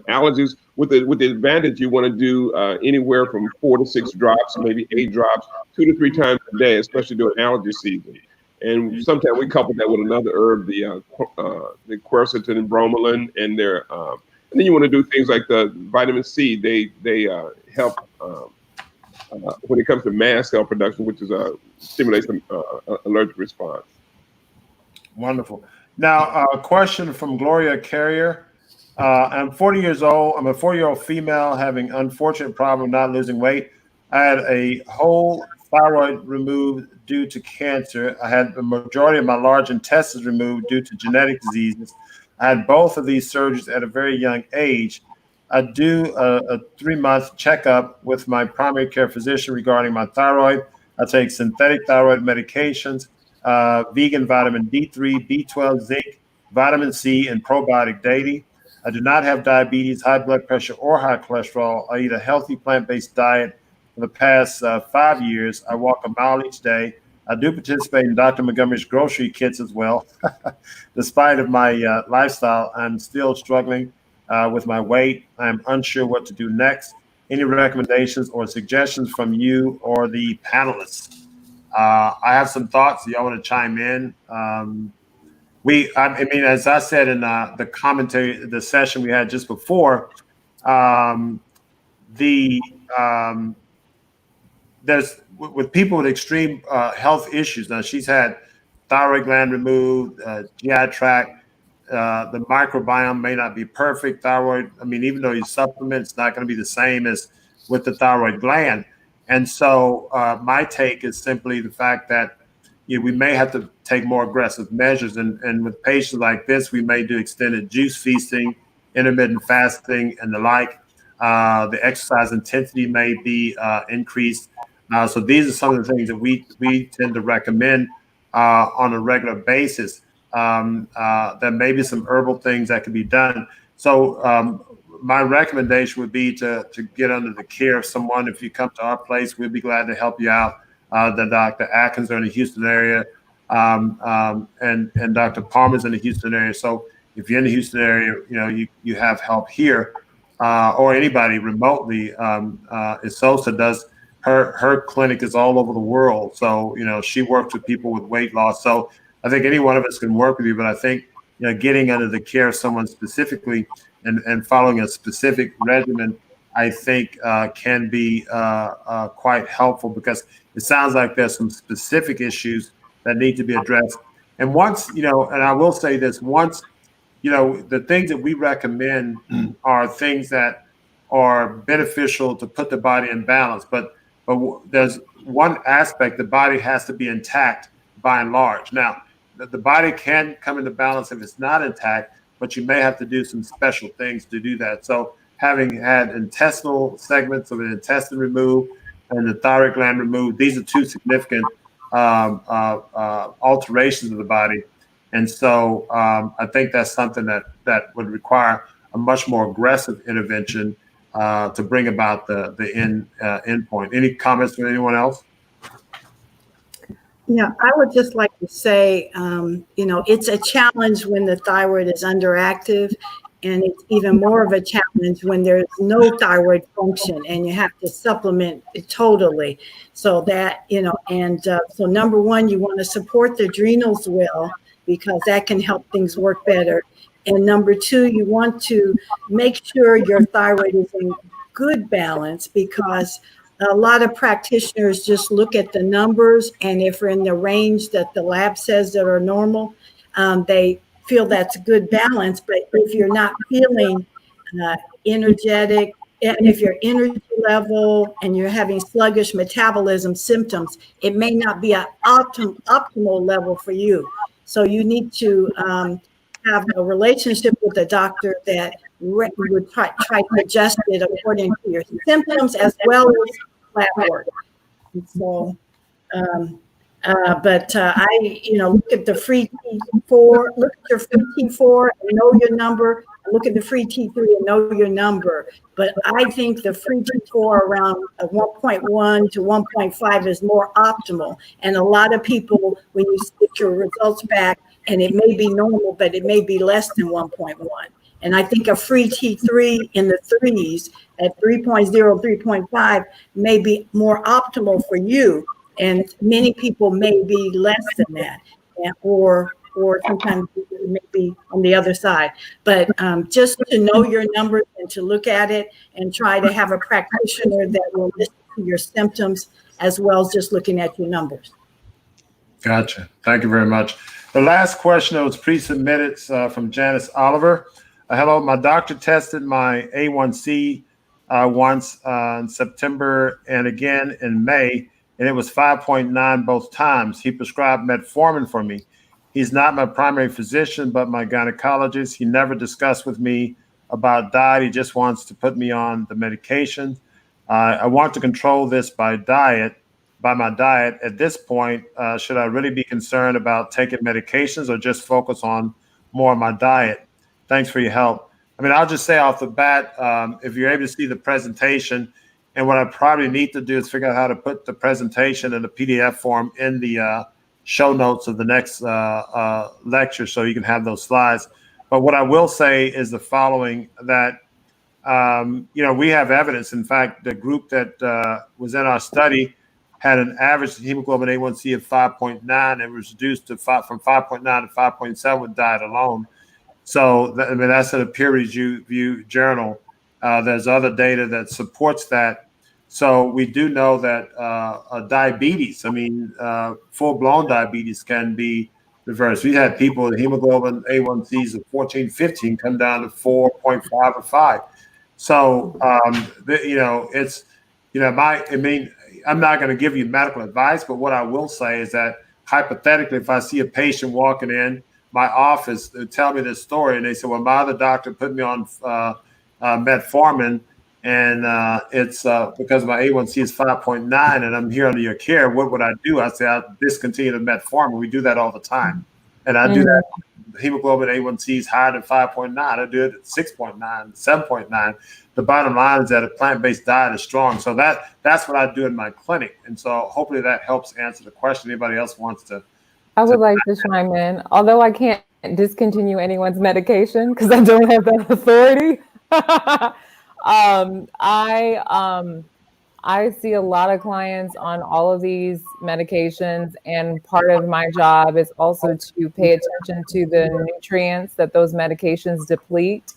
Allergies with the Advantage, you want to do anywhere from 4 to 6 drops, maybe 8 drops, 2 to 3 times a day, especially during allergy season. And sometimes we couple that with another herb, the quercetin and bromelain, and then you want to do things like the vitamin C. They help when it comes to mast cell production, which is stimulates an allergic response. Wonderful. Now, a question from Gloria Carrier. I'm 40 years old. I'm a 40-year-old female having unfortunate problem of not losing weight. I had a whole thyroid removed due to cancer. I had the majority of my large intestines removed due to genetic diseases. I had both of these surgeries at a very young age. I do a 3-month checkup with my primary care physician regarding my thyroid. I take synthetic thyroid medications, vegan vitamin D3, B12, zinc, vitamin C, and probiotic daily. I do not have diabetes, high blood pressure, or high cholesterol. I eat a healthy plant-based diet for the past 5 years. I walk a mile each day. I do participate in Dr. Montgomery's grocery kits as well. Despite of my lifestyle, I'm still struggling with my weight. I'm unsure what to do next. Any recommendations or suggestions from you or the panelists? I have some thoughts. Y'all want to chime in? I mean, as I said in the commentary, the session we had just before, there's with people with extreme health issues. Now, she's had thyroid gland removed, GI tract. The microbiome may not be perfect. Thyroid, I mean, even though you supplement, it's not going to be the same as with the thyroid gland. And so my take is simply the fact that we may have to take more aggressive measures. And with patients like this, we may do extended juice feasting, intermittent fasting, and the like. The exercise intensity may be increased. So these are some of the things that we tend to recommend on a regular basis. There may be some herbal things that can be done. So my recommendation would be to get under the care of someone. If you come to our place, we'd be glad to help you out. The Dr. Atkins are in the Houston area, and Dr. Palmer's in the Houston area. So if you're in the Houston area, you have help here, or anybody remotely. Isosa does her clinic is all over the world. So she works with people with weight loss. So I think any one of us can work with you, but I think getting under the care of someone specifically and following a specific regimen, I think can be quite helpful, because it sounds like there's some specific issues that need to be addressed. And once, and I will say this, once, the things that we recommend are things that are beneficial to put the body in balance. But there's one aspect: the body has to be intact by and large. Now, the body can come into balance if it's not intact, but you may have to do some special things to do that. So having had intestinal segments of an intestine removed and the thyroid gland removed, these are two significant alterations of the body. And so I think that's something that would require a much more aggressive intervention to bring about the end point. Any comments from anyone else? Yeah, I would just like to say, it's a challenge when the thyroid is underactive, and it's even more of a challenge when there's no thyroid function and you have to supplement it totally. So that, so number one, you want to support the adrenals well, because that can help things work better. And number two, you want to make sure your thyroid is in good balance, because a lot of practitioners just look at the numbers, and if we're in the range that the lab says that are normal, they feel that's good balance. But if you're not feeling energetic, and if your energy level and you're having sluggish metabolism symptoms, it may not be an optimal level for you. So you need to have a relationship with a doctor that would try to adjust it according to your symptoms as well as lab work. And so, look at the free T4, look at your free T4 and know your number. Look at the free T3 and know your number. But I think the free T4 around 1.1 to 1.5 is more optimal. And a lot of people, when you get your results back, and it may be normal, but it may be less than 1.1. And I think a free T3 in the threes at 3.0, 3.5 may be more optimal for you. And many people may be less than that, or sometimes it may be on the other side. But just to know your numbers and to look at it and try to have a practitioner that will listen to your symptoms as well as just looking at your numbers. Gotcha. Thank you very much. The last question that was pre-submitted from Janice Oliver. Hello, my doctor tested my A1C once in September and again in May, and it was 5.9 both times. He prescribed metformin for me. He's not my primary physician, but my gynecologist. He never discussed with me about diet. He just wants to put me on the medication. I want to control this by my diet. At this point, should I really be concerned about taking medications or just focus on more of my diet? Thanks for your help. I mean, I'll just say off the bat, if you're able to see the presentation, and what I probably need to do is figure out how to put the presentation in the PDF form in the show notes of the next lecture so you can have those slides. But what I will say is the following, that, we have evidence. In fact, the group that was in our study had an average hemoglobin A1C of 5.9 and was reduced to from 5.9 to 5.7 with diet alone. So, that's in a peer-reviewed journal. There's other data that supports that. So we do know that diabetes, full-blown diabetes can be reversed. We had people with hemoglobin A1Cs of 14, 15 come down to 4.5 or 5. So, I'm not going to give you medical advice, but what I will say is that hypothetically, if I see a patient walking in my office, they tell me this story, and they say, well, my other doctor put me on metformin, and it's because my A1C is 5.9 and I'm here under your care, what would I do? I say, I'll discontinue the metformin. We do that all the time. And I do that. Hemoglobin A1C is higher than 5.9. I do it at 6.9, 7.9. The bottom line is that a plant-based diet is strong. So that's what I do in my clinic. And so hopefully that helps answer the question. Anybody else wants to? I would like to chime in, although I can't discontinue anyone's medication because I don't have that authority. I see a lot of clients on all of these medications, and part of my job is also to pay attention to the nutrients that those medications deplete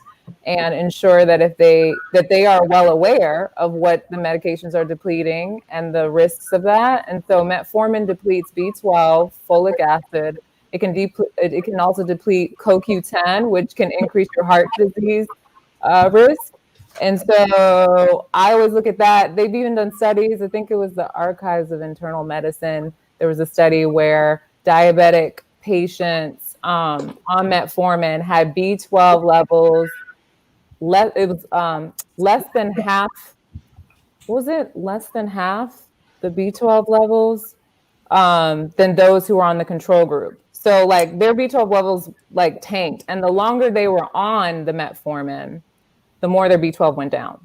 and ensure that they are well aware of what the medications are depleting and the risks of that. And so metformin depletes B12, folic acid. It can also deplete CoQ10, which can increase your heart disease risk. And so I always look at that. They've even done studies. I think it was the Archives of Internal Medicine. There was a study where diabetic patients on metformin had B12 levels. It was less than half. Was it less than half the B12 levels than those who were on the control group? So like their B12 levels like tanked, and the longer they were on the metformin, the more their B12 went down.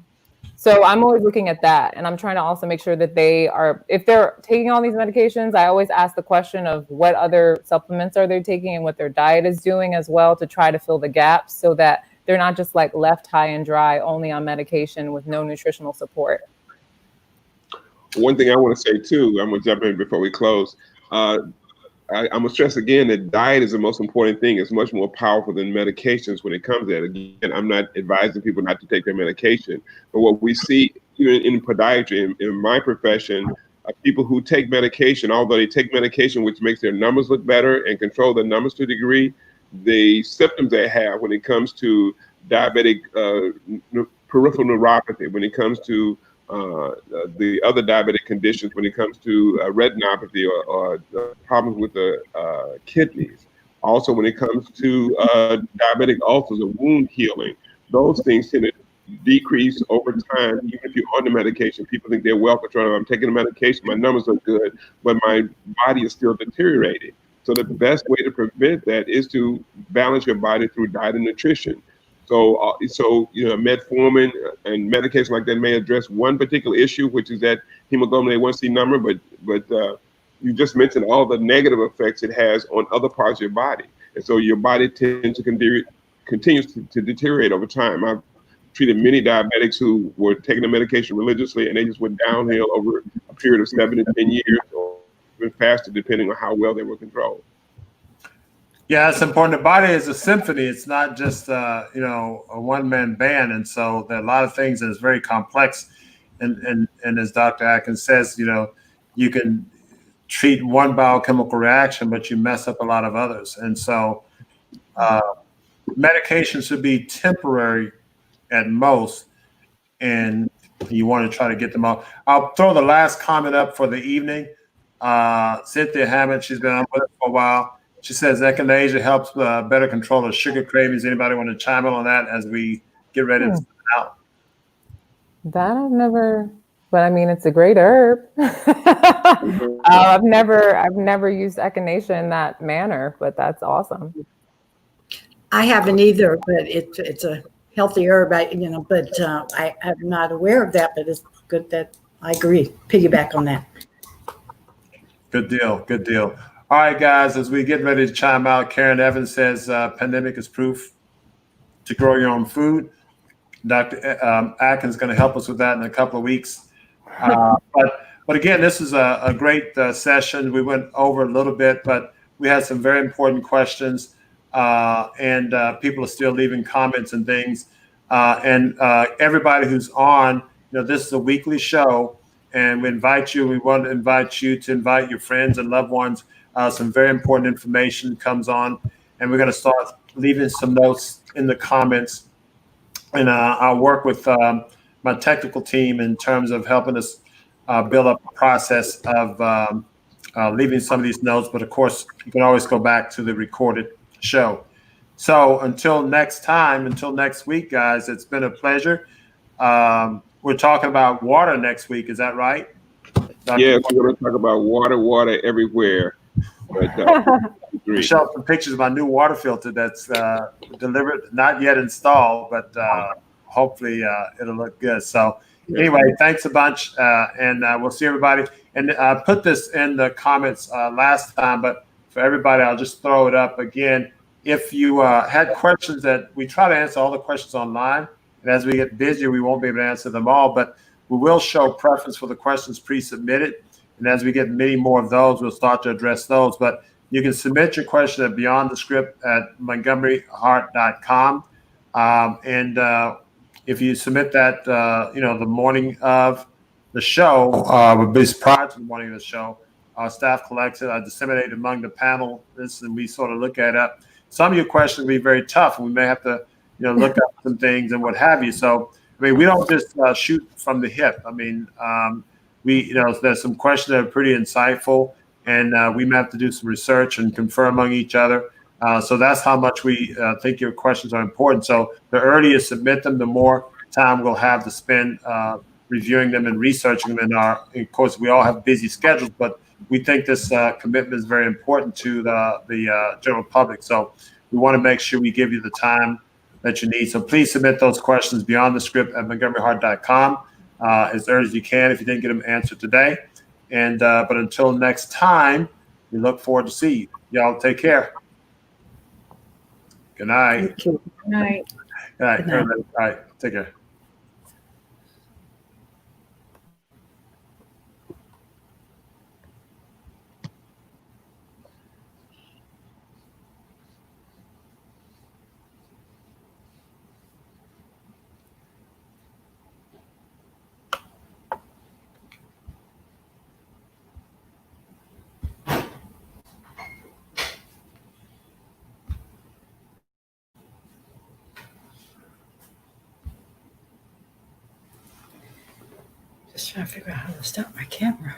So I'm always looking at that, and I'm trying to also make sure that they are, if they're taking all these medications, I always ask the question of what other supplements are they taking and what their diet is doing as well, to try to fill the gaps so that they're not just like left high and dry only on medication with no nutritional support. One thing I want to say too, I'm gonna jump in before we close. I'm gonna stress again that diet is the most important thing. It's much more powerful than medications when it comes to that. Again, I'm not advising people not to take their medication, but what we see even in podiatry, in my profession, people who take medication, although they take medication which makes their numbers look better and control the numbers to a degree, the symptoms they have when it comes to diabetic peripheral neuropathy, when it comes to the other diabetic conditions, when it comes to retinopathy or problems with the kidneys. Also, when it comes to diabetic ulcers or wound healing, those things tend to decrease over time. Even if you're on the medication, people think they're well controlled. I'm taking the medication, my numbers are good, but my body is still deteriorating. So the best way to prevent that is to balance your body through diet and nutrition. So metformin and medication like that may address one particular issue, which is that hemoglobin A1C number, but you just mentioned all the negative effects it has on other parts of your body. And so your body tends to continues to deteriorate over time. I've treated many diabetics who were taking the medication religiously, and they just went downhill over a period of 7 to 10 years, or even faster, depending on how well they were controlled. Yeah, it's important. The body is a symphony. It's not just a one-man band, and so there are a lot of things that is very complex. And as Dr. Atkins says, you can treat one biochemical reaction, but you mess up a lot of others. And so medication should be temporary at most, and you want to try to get them out. I'll throw the last comment up for the evening. Cynthia Hammond, she's been on with us for a while. She says echinacea helps better control the sugar cravings. Anybody want to chime in on that as we get ready to sit out? That I've never, but I mean, it's a great herb. I've never used echinacea in that manner, but that's awesome. I haven't either, but it's a healthy herb, I'm not aware of that, but it's good that I agree. Piggyback on that. Good deal. Good deal. All right, guys, as we get ready to chime out, Karen Evans says pandemic is proof to grow your own food. Dr. Atkins is going to help us with that in a couple of weeks. But again, this is a great session. We went over a little bit, but we had some very important questions, and people are still leaving comments and things. And everybody who's on, this is a weekly show, and we want to invite you to invite your friends and loved ones. Some very important information comes on, and we're going to start leaving some notes in the comments. And I'll work with my technical team in terms of helping us build up a process of leaving some of these notes. But of course, you can always go back to the recorded show. So until next week, guys, it's been a pleasure. We're talking about water next week. Is that right? Yes, we're going to talk about water everywhere. But, show some pictures of my new water filter that's delivered, not yet installed, but hopefully it'll look good. So anyway, thanks a bunch, and we'll see everybody. And I put this in the comments last time, but for everybody, I'll just throw it up again. If you had questions, that we try to answer all the questions online, and as we get busier, we won't be able to answer them all, but we will show preference for the questions pre-submitted. And as we get many more of those, we'll start to address those. But you can submit your question at beyondthescript@montgomeryheart.com. And if you submit that, the morning of the show, would be prior to the morning of the show, our staff collects it. I disseminate it among the panel, and we sort of look at it. Some of your questions will be very tough, and we may have to, look up some things and what have you. So, we don't just shoot from the hip. There's some questions that are pretty insightful, and we may have to do some research and confer among each other. So that's how much we think your questions are important. So the earlier you submit them, the more time we'll have to spend reviewing them and researching them. Of course, we all have busy schedules, but we think this commitment is very important to the general public. So we want to make sure we give you the time that you need. So please submit those questions beyond the script at montgomeryheart.com. as early as you can if you didn't get them answered today. And but until next time, we look forward to see you. Y'all take care. Good night. Thank you. Good night. Good night. Good night. All right. Take care. Just trying to figure out how to stop my camera.